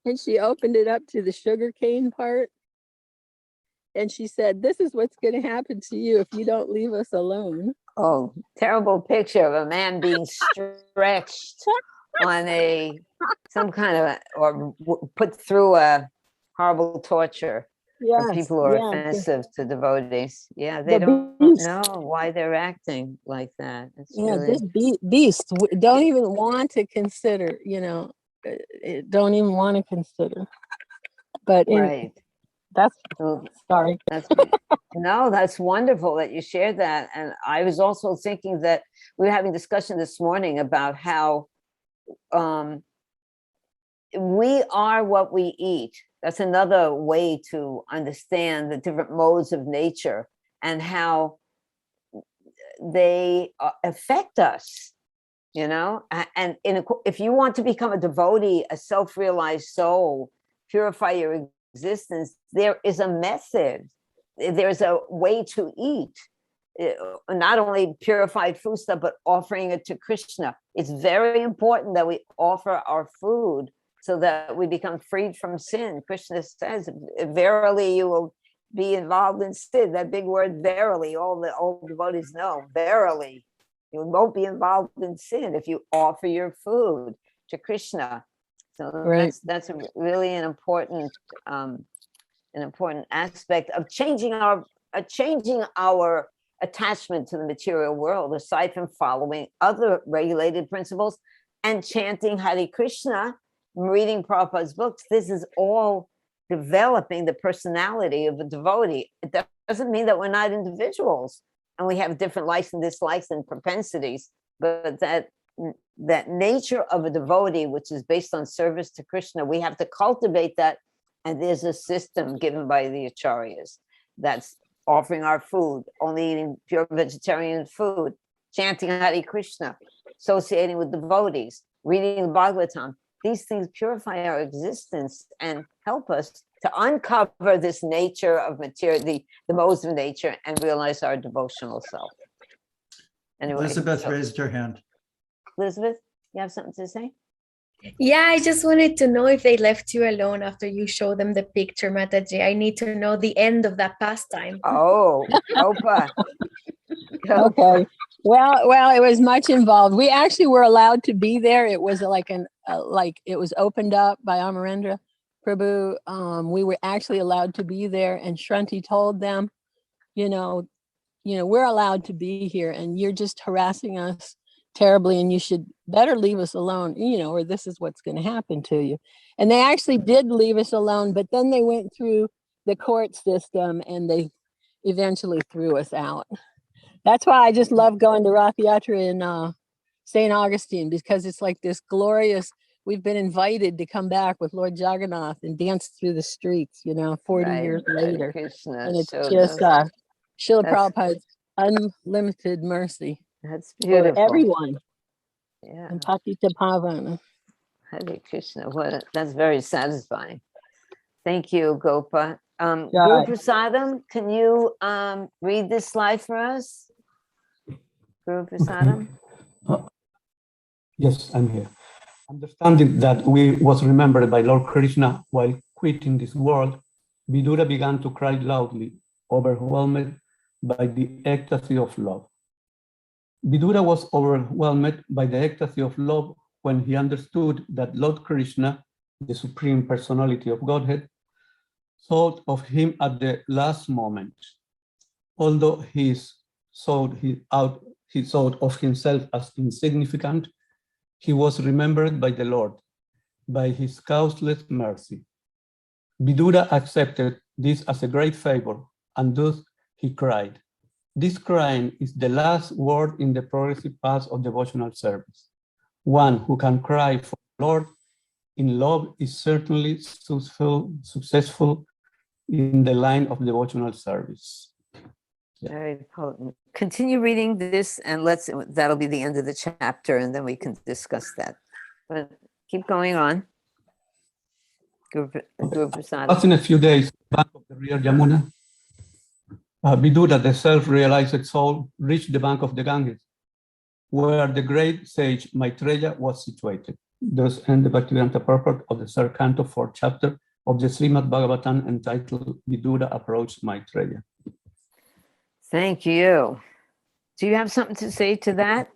[SPEAKER 11] and she opened it up to the sugarcane part, and she said, "This is what's going to happen to you if you don't leave us alone."
[SPEAKER 2] Oh, terrible picture of a man being stretched on some kind of or put through a horrible torture.
[SPEAKER 11] Yes,
[SPEAKER 2] for people who are
[SPEAKER 11] yes.
[SPEAKER 2] offensive to devotees. Yeah,
[SPEAKER 11] The
[SPEAKER 2] they don't
[SPEAKER 11] beast.
[SPEAKER 2] know why they're acting like that. It's
[SPEAKER 11] Yeah,
[SPEAKER 2] really,
[SPEAKER 11] this beast don't even want to consider, don't even want to consider. But
[SPEAKER 2] right.
[SPEAKER 11] that's
[SPEAKER 2] So
[SPEAKER 11] sorry.
[SPEAKER 2] that's wonderful that you shared that. And I was also thinking that we were having discussion this morning about how we are what we eat. That's another way to understand the different modes of nature and how they affect us, and if you want to become a devotee, a self-realized soul, purify your existence, there is a method. There's a way to eat, not only purified food stuff, but offering it to Krishna. It's very important that we offer our food so that we become freed from sin. Krishna says, verily you will be involved in sin. That big word, verily, all the old devotees know, verily. You won't be involved in sin if you offer your food to Krishna. So
[SPEAKER 11] right.
[SPEAKER 2] that's really an important aspect of changing our attachment to the material world, aside from following other regulated principles and chanting Hare Krishna, reading Prabhupada's books. This is all developing the personality of a devotee. It doesn't mean that we're not individuals and we have different likes and dislikes and propensities, but that nature of a devotee, which is based on service to Krishna, we have to cultivate that. And there's a system given by the acharyas that's offering our food, only eating pure vegetarian food, chanting Hare Krishna, associating with devotees, reading the Bhagavatam. These things purify our existence and help us to uncover this nature of material, the modes of nature, and realize our devotional self. Anyway,
[SPEAKER 1] Elizabeth raised her hand.
[SPEAKER 2] Elizabeth, you have something to say?
[SPEAKER 5] Yeah, I just wanted to know if they left you alone after you showed them the picture, Mataji. I need to know the end of that pastime.
[SPEAKER 2] Oh, Opa.
[SPEAKER 11] Okay. Well, it was much involved. We actually were allowed to be there. It was like it was opened up by Amarendra Prabhu. We were actually allowed to be there, and Shranti told them, we're allowed to be here, and you're just harassing us terribly, and you should better leave us alone, or this is what's going to happen to you. And they actually did leave us alone, but then they went through the court system and they eventually threw us out. That's why I just love going to Rath Yatra in St. Augustine, because it's like this glorious, we've been invited to come back with Lord Jagannath and dance through the streets, 40 years later.
[SPEAKER 2] Krishna,
[SPEAKER 11] and it's
[SPEAKER 2] so
[SPEAKER 11] just Srila Prabhupada's unlimited mercy
[SPEAKER 2] that's beautiful.
[SPEAKER 11] for everyone.
[SPEAKER 2] Yeah.
[SPEAKER 11] And Patita Pavana.
[SPEAKER 2] Hare Krishna, that's very satisfying. Thank you, Gopa. Guru Prasadam, can you read this slide for us? Guru Prasadam?
[SPEAKER 12] Yes, I'm here. Understanding that we was remembered by Lord Krishna while quitting this world, Vidura began to cry loudly, overwhelmed by the ecstasy of love. Vidura was overwhelmed by the ecstasy of love when he understood that Lord Krishna, the Supreme Personality of Godhead, thought of him at the last moment. Although he thought of himself as insignificant, he was remembered by the Lord, by his causeless mercy. Vidura accepted this as a great favor, and thus he cried. This crying is the last word in the progressive path of devotional service. One who can cry for the Lord in love is certainly successful in the line of devotional service.
[SPEAKER 2] Very potent. Continue reading this, and that'll be the end of the chapter, and then we can discuss that. But keep going on. Guru Prasadam.
[SPEAKER 12] Just in a few days, bank of the real Yamuna, Vidura, the self-realized soul, reached the bank of the Ganges, where the great sage Maitreya was situated. Thus ends the Bhaktivedanta purport of the third canto, fourth chapter of the Srimad Bhagavatam, entitled Vidura Approached Maitreya.
[SPEAKER 2] Thank you. Do you have something to say to that?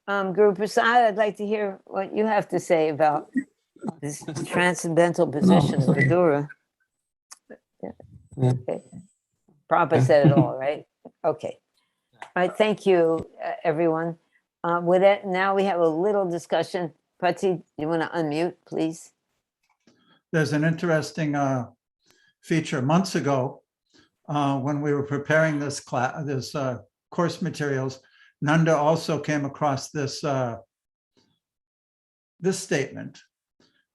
[SPEAKER 2] Guru Prasad, I'd like to hear what you have to say about this transcendental position of Vidura. Yeah. Okay. Prabhupada said it all, right? Okay. All right, thank you, everyone. With that, now we have a little discussion. Pati, you want to unmute, please?
[SPEAKER 1] There's an interesting feature. Months ago, when we were preparing this class, course materials, Nanda also came across this statement.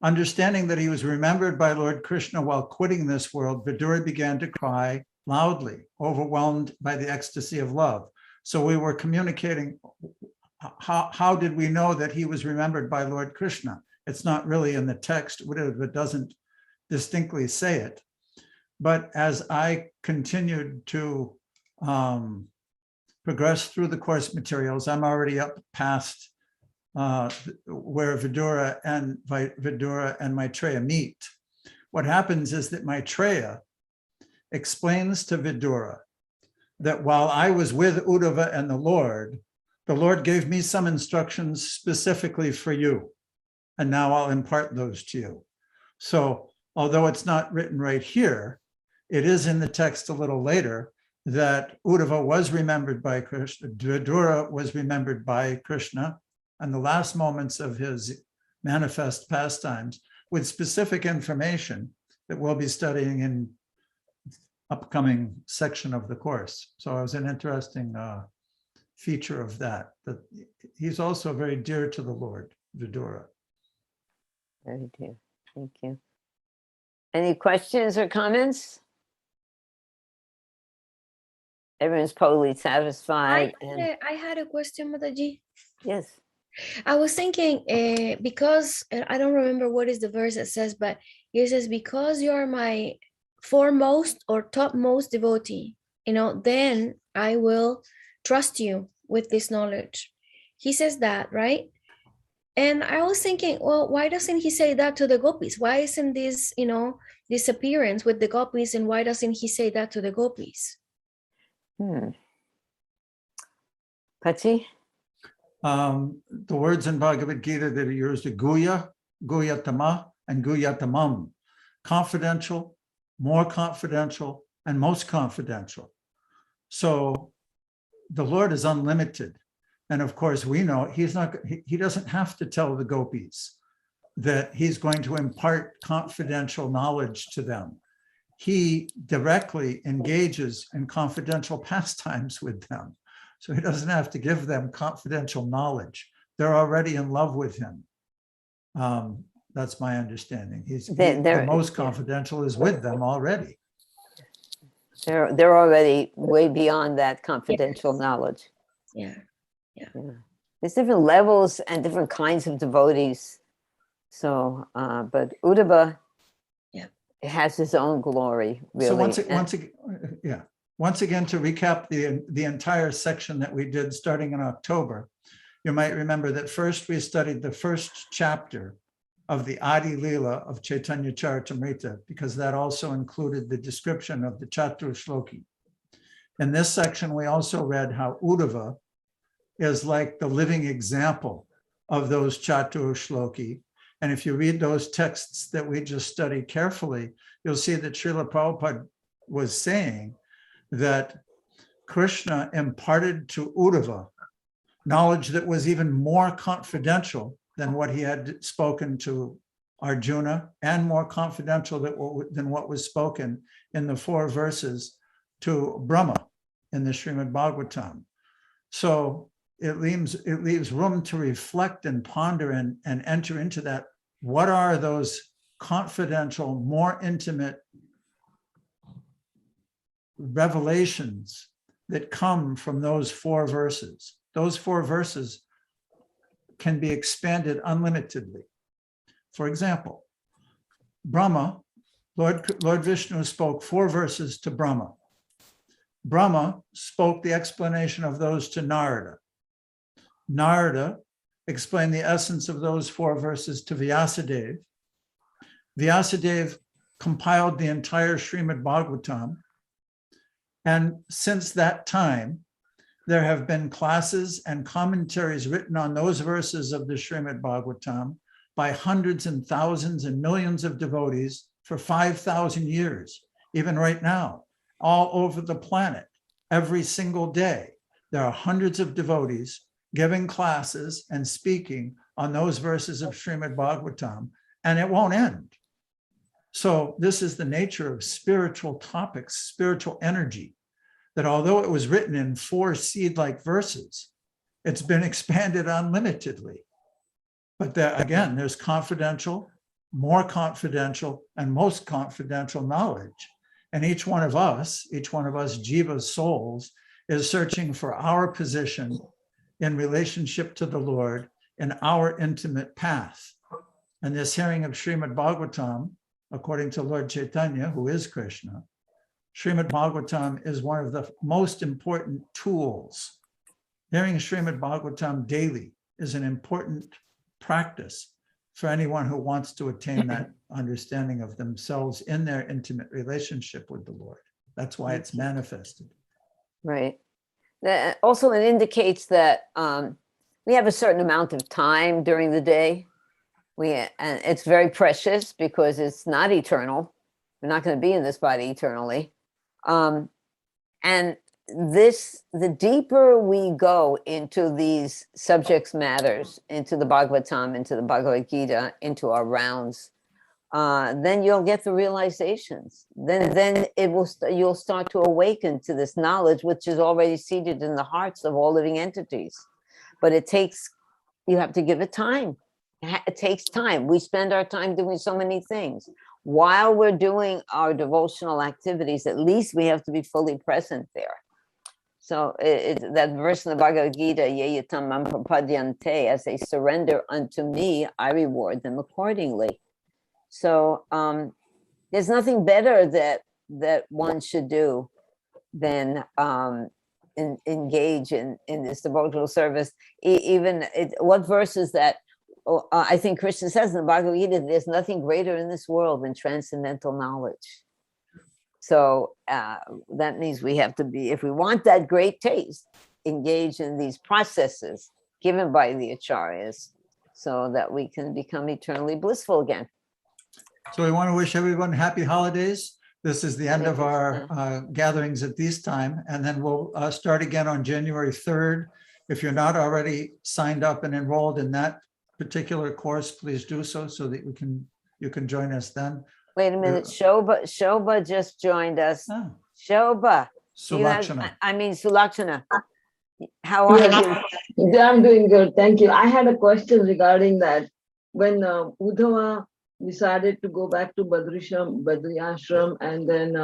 [SPEAKER 1] Understanding that he was remembered by Lord Krishna while quitting this world, Vidura began to cry loudly, overwhelmed by the ecstasy of love. So we were communicating, how did we know that he was remembered by Lord Krishna? It's not really in the text, it doesn't distinctly say it. But as I continued to progress through the course materials, I'm already up past where Vidura and Maitreya meet. What happens is that Maitreya explains to Vidura that while I was with Uddhava and the Lord gave me some instructions specifically for you, and now I'll impart those to you. So although it's not written right here, it is in the text a little later that Uddhava was remembered by Krishna, Vidura was remembered by Krishna, and the last moments of his manifest pastimes with specific information that we'll be studying in upcoming section of the course. So it was an interesting feature of that he's also very dear to the Lord, Vidura.
[SPEAKER 2] Very dear. Thank you. Any questions or comments? Everyone's totally satisfied.
[SPEAKER 5] I had a question, Mataji.
[SPEAKER 2] Yes.
[SPEAKER 5] I was thinking, because I don't remember what is the verse that says, but it says, because you are my foremost or topmost devotee, then I will trust you with this knowledge. He says that, right? And I was thinking, well, why doesn't he say that to the gopis? Why isn't this, this appearance with the gopis, and why doesn't he say that to the gopis?
[SPEAKER 2] Pachi?
[SPEAKER 1] The words in Bhagavad Gita that are used are Guya, Guyatama, and Guyatamam. Confidential, more confidential, and most confidential. So the Lord is unlimited. And of course, we know he doesn't have to tell the gopis that he's going to impart confidential knowledge to them. He directly engages in confidential pastimes with them. So he doesn't have to give them confidential knowledge. They're already in love with him. That's my understanding. The most confidential is with them already.
[SPEAKER 2] They're already way beyond that confidential knowledge.
[SPEAKER 5] Yeah.
[SPEAKER 2] There's different levels and different kinds of devotees. So, but Uddhava it has its own glory, really.
[SPEAKER 1] So once again, to recap the entire section that we did starting in October, you might remember that first we studied the first chapter of the Adi Leela of Chaitanya Charitamrita, because that also included the description of the Chatur Shloki. In this section, we also read how Uddhava is like the living example of those Chatur Shloki. And if you read those texts that we just studied carefully, you'll see that Srila Prabhupada was saying that Krishna imparted to Uddhava knowledge that was even more confidential than what he had spoken to Arjuna, and more confidential than what was spoken in the 4 verses to Brahma in the Srimad Bhagavatam. So it leaves room to reflect and ponder and enter into that. What are those confidential, more intimate revelations that come from those 4 verses? Those 4 verses can be expanded unlimitedly. For example, Brahma, Lord Vishnu spoke 4 verses to Brahma. Brahma spoke the explanation of those to Narada. Narada explained the essence of those 4 verses to Vyasadeva. Vyasadeva compiled the entire Srimad Bhagavatam. And since that time, there have been classes and commentaries written on those verses of the Srimad Bhagavatam by hundreds and thousands and millions of devotees for 5,000 years. Even right now, all over the planet, every single day, there are hundreds of devotees giving classes and speaking on those verses of Srimad Bhagavatam, and it won't end. So this is the nature of spiritual topics, spiritual energy, that although it was written in 4 seed-like verses, it's been expanded unlimitedly. But again, there's confidential, more confidential, and most confidential knowledge. And each one of us Jiva souls, is searching for our position in relationship to the Lord in our intimate path. And this hearing of Srimad Bhagavatam, according to Lord Chaitanya, who is Krishna, Srimad Bhagavatam is one of the most important tools. Hearing Srimad Bhagavatam daily is an important practice for anyone who wants to attain that understanding of themselves in their intimate relationship with the Lord. That's why it's manifested.
[SPEAKER 2] Right. Also, it indicates that we have a certain amount of time during the day. And it's very precious because it's not eternal. We're not going to be in this body eternally. And the deeper we go into these subjects matters, into the Bhagavatam, into the Bhagavad Gita, into our rounds, then you'll get the realizations. Then you'll start to awaken to this knowledge, which is already seated in the hearts of all living entities. But you have to give it time. It takes time. We spend our time doing so many things. While we're doing our devotional activities, at least we have to be fully present there. So that verse in the Bhagavad Gita, Ye yatam mam prapadyante, as they surrender unto me, I reward them accordingly. So there's nothing better that one should do than engage in this devotional service. What verse is that? I think Krishna says in the Bhagavad Gita, there's nothing greater in this world than transcendental knowledge. So that means we have to be, if we want that great taste, engage in these processes given by the acharyas so that we can become eternally blissful again.
[SPEAKER 1] So we want to wish everyone happy holidays. This is the end of our gatherings at this time, and then we'll start again on January 3rd. If you're not already signed up and enrolled in that particular course, please do so that you can join us then.
[SPEAKER 2] Wait a minute, Shobha just joined us.
[SPEAKER 1] Oh.
[SPEAKER 2] Shobha.
[SPEAKER 1] Sulakshana.
[SPEAKER 2] Sulakshana. How are you?
[SPEAKER 13] I'm doing good, thank you. I had a question regarding that. When Uddhava decided to go back to Badriyashram, and then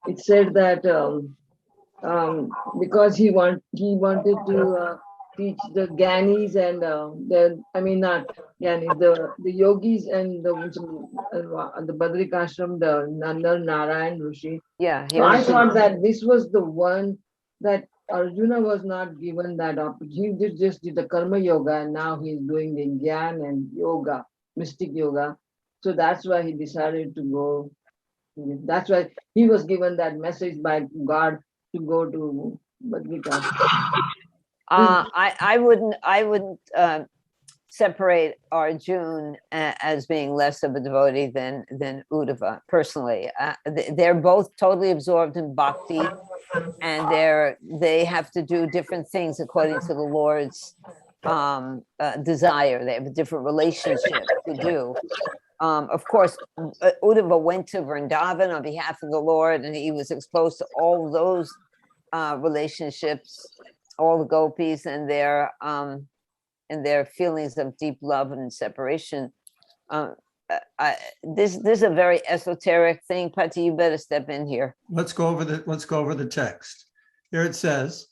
[SPEAKER 13] it said that because he wanted to teach the Gyanis and not Gyanis, the yogis and the Badrik Ashram, the Nanda Narayan Rishi.
[SPEAKER 2] Yeah, he
[SPEAKER 13] So I
[SPEAKER 2] was.
[SPEAKER 13] thought that this was the one that Arjuna was not given that opportunity. He just did the karma yoga, and now he's doing the Gyan and yoga, mystic yoga. So that's why he decided to go. That's why he was given that message by God to go to Bhagavad Gita.
[SPEAKER 2] I wouldn't separate Arjun as being less of a devotee than Uddhava personally. They're both totally absorbed in bhakti, and they have to do different things according to the Lord's desire. They have a different relationship to do. Of course, Uddhava went to Vrindavan on behalf of the Lord, and he was exposed to all those relationships, all the gopis and their feelings of deep love and separation. This is a very esoteric thing. Patti, you better step in here.
[SPEAKER 1] Let's go over the text. Here it says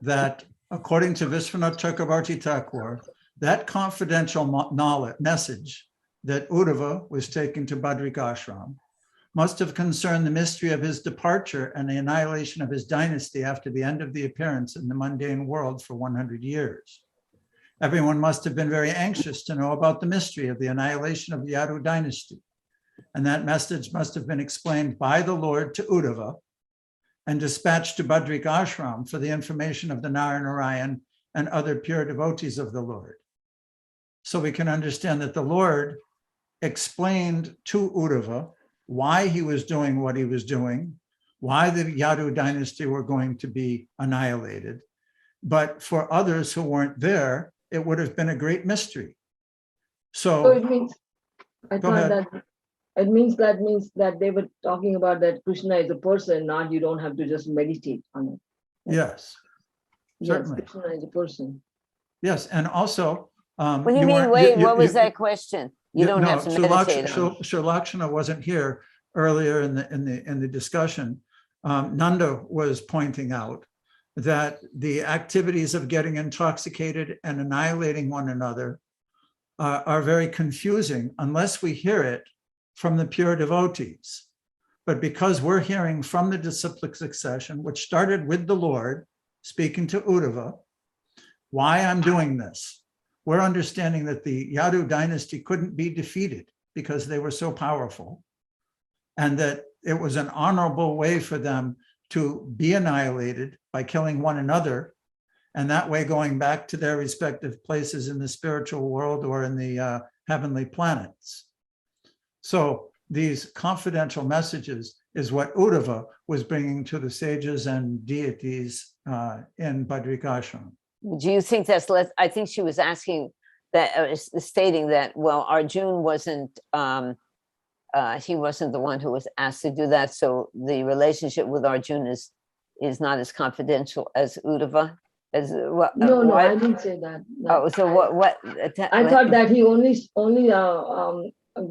[SPEAKER 1] that according to Vishwanath Chakravarti Thakur, that confidential knowledge message that Uddhava was taken to Badrik Ashram must have concerned the mystery of his departure and the annihilation of his dynasty after the end of the appearance in the mundane world for 100 years. Everyone must have been very anxious to know about the mystery of the annihilation of the Yadu dynasty, and that message must have been explained by the Lord to Uddhava and dispatched to Badrik Ashram for the information of the Narayan and other pure devotees of the Lord. So we can understand that the Lord explained to Uddhava why he was doing what he was doing, why the Yadu dynasty were going to be annihilated. But for others who weren't there, it would have been a great mystery. So
[SPEAKER 13] it means, that means that they were talking about that Krishna is a person, not you don't have to just meditate on it.
[SPEAKER 1] Yes, certainly.
[SPEAKER 13] Yes, Krishna is a person.
[SPEAKER 1] Yes, and also,
[SPEAKER 2] what do you mean? What was that question? You don't have to meditate on it.
[SPEAKER 1] Sri Lakshmana wasn't here earlier in the discussion. Nanda was pointing out that the activities of getting intoxicated and annihilating one another are very confusing unless we hear it from the pure devotees. But because we're hearing from the disciplic succession, which started with the Lord speaking to Uddhava, why I'm doing this, we're understanding that the Yadu dynasty couldn't be defeated because they were so powerful, and that it was an honorable way for them to be annihilated by killing one another, and that way going back to their respective places in the spiritual world or in the heavenly planets. So these confidential messages is what Uddhava was bringing to the sages and deities in Badrik Ashram.
[SPEAKER 2] Do you think that's less? I think she was asking that, stating that, well, Arjun wasn't, he wasn't the one who was asked to do that. So the relationship with Arjun is not as confidential as Uddhava.
[SPEAKER 13] No, I didn't say that. No.
[SPEAKER 2] Oh, so what?
[SPEAKER 13] I thought that he only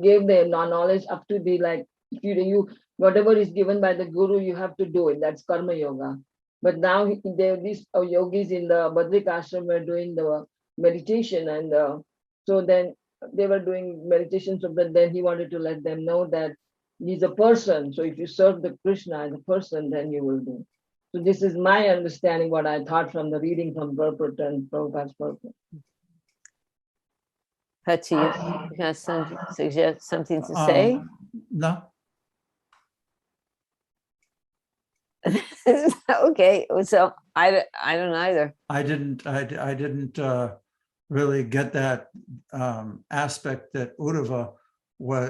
[SPEAKER 13] gave the knowledge up to the, like, you whatever is given by the guru, you have to do it. That's karma yoga. But now these yogis in the Badrik Ashram were doing the meditation, and so then they were doing meditation. So then he wanted to let them know that he's a person. So if you serve the Krishna as a person, then you will do. So this is my understanding, what I thought from the reading from purport and Prabhupada's purport.
[SPEAKER 2] Patti, you have suggest something to say?
[SPEAKER 1] No.
[SPEAKER 2] Okay, so I don't either.
[SPEAKER 1] I didn't really get that aspect that Uddhava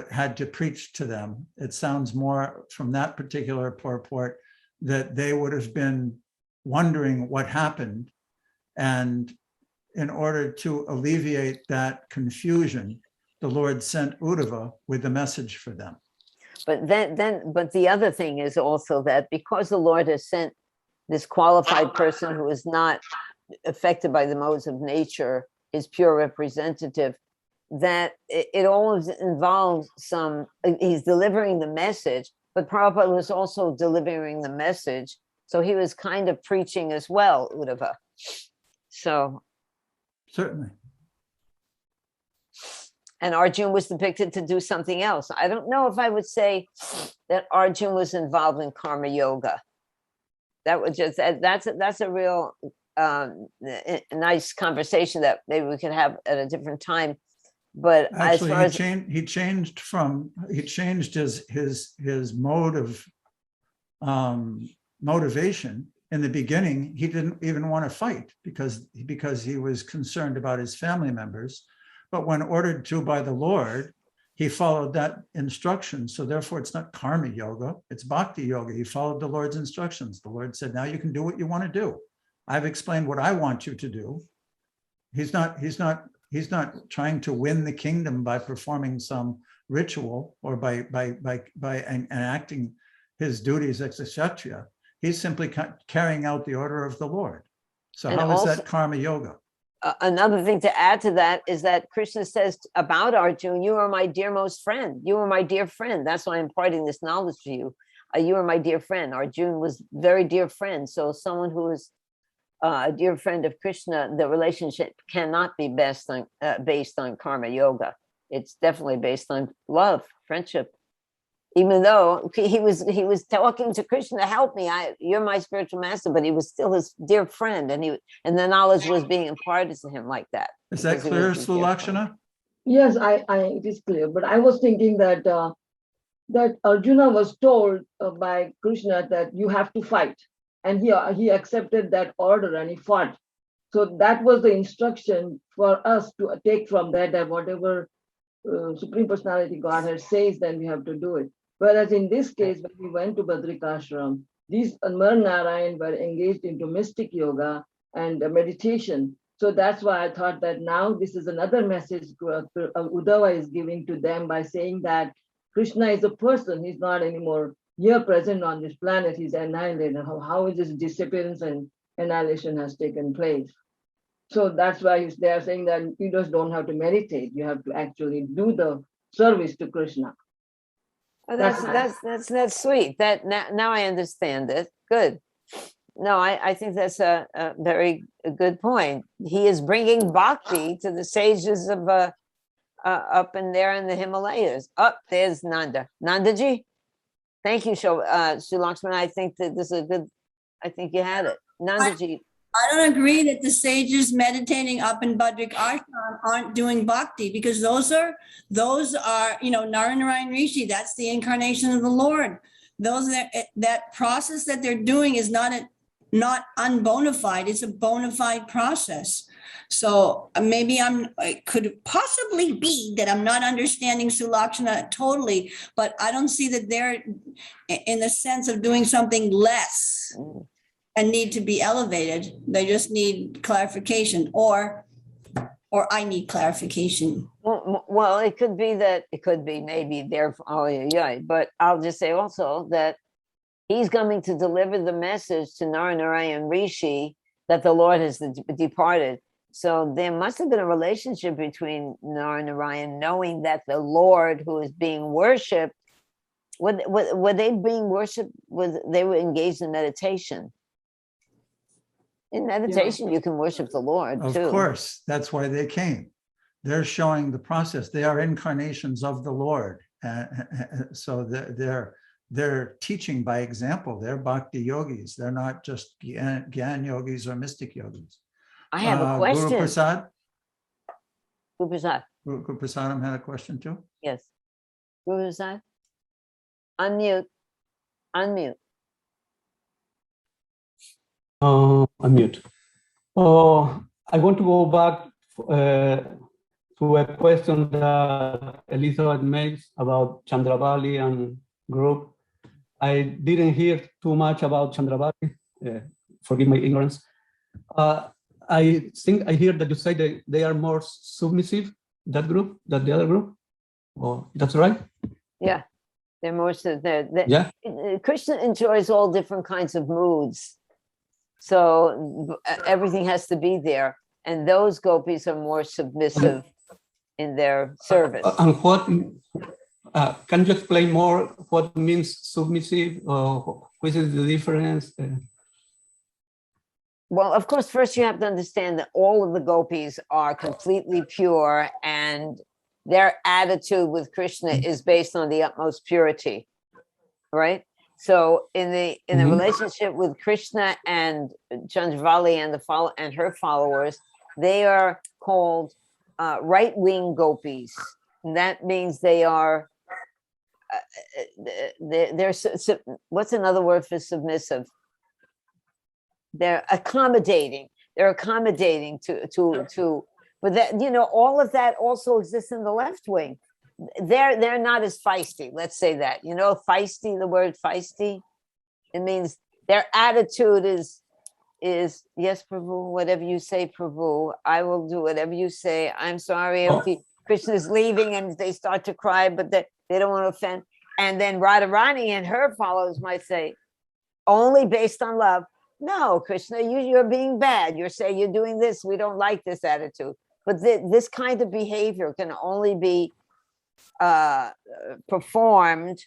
[SPEAKER 1] had to preach to them. It sounds more from that particular purport that they would have been wondering what happened, and in order to alleviate that confusion, the Lord sent Uddhava with a message for them.
[SPEAKER 2] But but the other thing is also that because the Lord has sent this qualified person who is not affected by the modes of nature, his pure representative, that it always involves he's delivering the message, but Prabhupada was also delivering the message. So he was kind of preaching as well, Uddhava. So,
[SPEAKER 1] Certainly.
[SPEAKER 2] and Arjun was depicted to do something else. I don't know if I would say that Arjun was involved in karma yoga. That would just, that's a real nice conversation that maybe we could have at a different time. But
[SPEAKER 1] Actually,
[SPEAKER 2] as far as
[SPEAKER 1] he changed his mode of motivation. In the beginning, he didn't even want to fight because he was concerned about his family members. But when ordered to by the Lord, he followed that instruction. So therefore, it's not karma yoga, it's bhakti yoga. He followed the Lord's instructions. The Lord said, now you can do what you want to do. I've explained what I want you to do. He's not trying to win the kingdom by performing some ritual or by enacting his duties as a kshatriya. He's simply carrying out the order of the Lord. So
[SPEAKER 2] And
[SPEAKER 1] how is
[SPEAKER 2] also-
[SPEAKER 1] that karma yoga?
[SPEAKER 2] Another thing to add to that is that Krishna says about Arjun, you are my dearmost friend. You are my dear friend. That's why I'm imparting this knowledge to you. You are my dear friend. Arjun was very dear friend. So someone who is a dear friend of Krishna, the relationship cannot be based on karma yoga. It's definitely based on love, friendship. Even though he was talking to Krishna, help me, you're my spiritual master, but he was still his dear friend, and the knowledge was being imparted to him like that.
[SPEAKER 1] Is that
[SPEAKER 2] because he
[SPEAKER 1] clear,
[SPEAKER 2] was his dear friend.
[SPEAKER 1] Sulakshana?
[SPEAKER 13] Yes, it is clear. But I was thinking that that Arjuna was told by Krishna that you have to fight, and he accepted that order and he fought. So that was the instruction for us to take from that whatever Supreme Personality Godhead says, then we have to do it. Whereas in this case, when we went to Badrikashram, these Mar Narayan were engaged into mystic yoga and meditation. So that's why I thought that now this is another message Uddhava is giving to them by saying that Krishna is a person. He's not anymore here present on this planet. He's annihilated. How is this disappearance and annihilation has taken place? So that's why they are saying that you just don't have to meditate. You have to actually do the service to Krishna.
[SPEAKER 2] Oh, that's sweet. That now I understand it. Good. No, I think that's a very good point. He is bringing bhakti to the sages of up in there in the Himalayas. There's Nandiji. Thank you, Sulakshman. I think that this is a good. I think you had it, Nandiji.
[SPEAKER 7] I don't agree that the sages meditating up in Badrik Ashram aren't doing bhakti, because those are Narayana Rishi, that's the incarnation of the Lord. That process that they're doing is not unbona fide, it's a bona fide process. So maybe it could possibly be that I'm not understanding Sulakshana totally, but I don't see that they're in the sense of doing something less and need to be elevated. They just need clarification, or I need clarification.
[SPEAKER 2] Well, it could be maybe they're, but I'll just say also that he's coming to deliver the message to Narayana Rishi that the Lord has departed. So there must have been a relationship between Narayana knowing that the Lord who is being worshipped, were they being worshipped? They were engaged in meditation. In meditation, you can worship the Lord too.
[SPEAKER 1] Of course, that's why they came. They're showing the process. They are incarnations of the Lord. So they're teaching by example. They're bhakti yogis. They're not just Gyan yogis or mystic yogis.
[SPEAKER 2] I have a question.
[SPEAKER 1] Guru Prasad?
[SPEAKER 2] Guru
[SPEAKER 1] Prasadam had a question too?
[SPEAKER 2] Yes. Guru Prasad? Unmute.
[SPEAKER 12] Unmute. I want to go back to a question that Elizabeth makes about Chandravali and group. I didn't hear too much about Chandravali. Forgive my ignorance. I think I hear that you say that they are more submissive, that group, than the other group. Oh, that's right?
[SPEAKER 2] Yeah, they're more
[SPEAKER 12] yeah.
[SPEAKER 2] Krishna enjoys all different kinds of moods. So everything has to be there. And those gopis are more submissive in their service.
[SPEAKER 12] And what, can you explain more what means submissive? What is the difference?
[SPEAKER 2] Well, of course, first you have to understand that all of the gopis are completely pure, and their attitude with Krishna is based on the utmost purity, right? So in the relationship with Krishna and Chandravalli and her followers, they are called right-wing gopis. And that means they are they're what's another word for submissive? They're accommodating. They're accommodating to but that, you know, all of that also exists in the left wing. They're not as feisty, let's say that. You know, feisty, the word feisty, it means their attitude is yes, Prabhu, whatever you say, Prabhu, I will do whatever you say. I'm sorry if Krishna's leaving and they start to cry, but they don't want to offend. And then Radharani and her followers might say, only based on love. No, Krishna, you're being bad. You're saying you're doing this. We don't like this attitude. But this kind of behavior can only be performed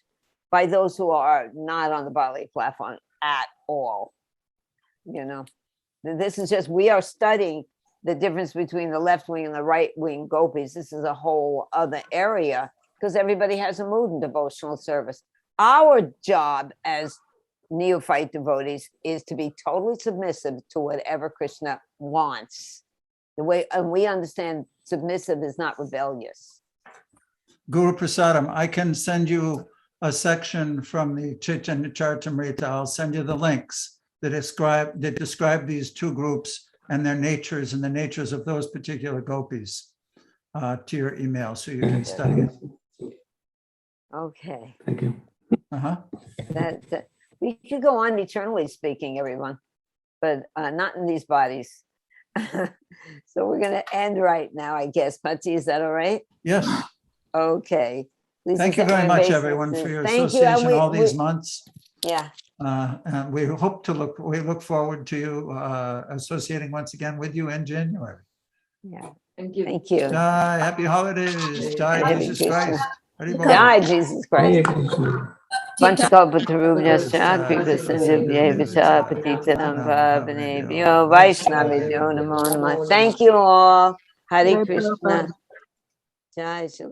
[SPEAKER 2] by those who are not on the Bali platform at all. You know, this is just, we are studying the difference between the left wing and the right wing gopis. This is a whole other area because everybody has a mood in devotional service. Our job as neophyte devotees is to be totally submissive to whatever Krishna wants. And we understand submissive is not rebellious.
[SPEAKER 1] Guru Prasadam, I can send you a section from the Chaitanya Charitamrita. I'll send you the links that describe these two groups and their natures and the natures of those particular gopis to your email so you can study it.
[SPEAKER 2] Okay.
[SPEAKER 12] Thank you.
[SPEAKER 2] That we could go on eternally speaking, everyone, but not in these bodies. So we're going to end right now, I guess. Pati, is that all right?
[SPEAKER 1] Yes.
[SPEAKER 2] Okay.
[SPEAKER 1] Thank you very much, everyone, for your association all these months.
[SPEAKER 2] Yeah.
[SPEAKER 1] And we look forward to you associating once again with you in January.
[SPEAKER 2] Yeah.
[SPEAKER 13] Thank you.
[SPEAKER 2] Thank you.
[SPEAKER 1] Jai, happy holidays. Jai,
[SPEAKER 2] Hare
[SPEAKER 1] Jesus
[SPEAKER 2] Krishna.
[SPEAKER 1] Christ.
[SPEAKER 2] Jai, Jesus Christ. Vanchakalpatarubhyascha Kripasindhubhya Patitanam Pavanebhyo Vaishnavibhyo Namo Namah. Thank you all. Hare Krishna. Jai Shri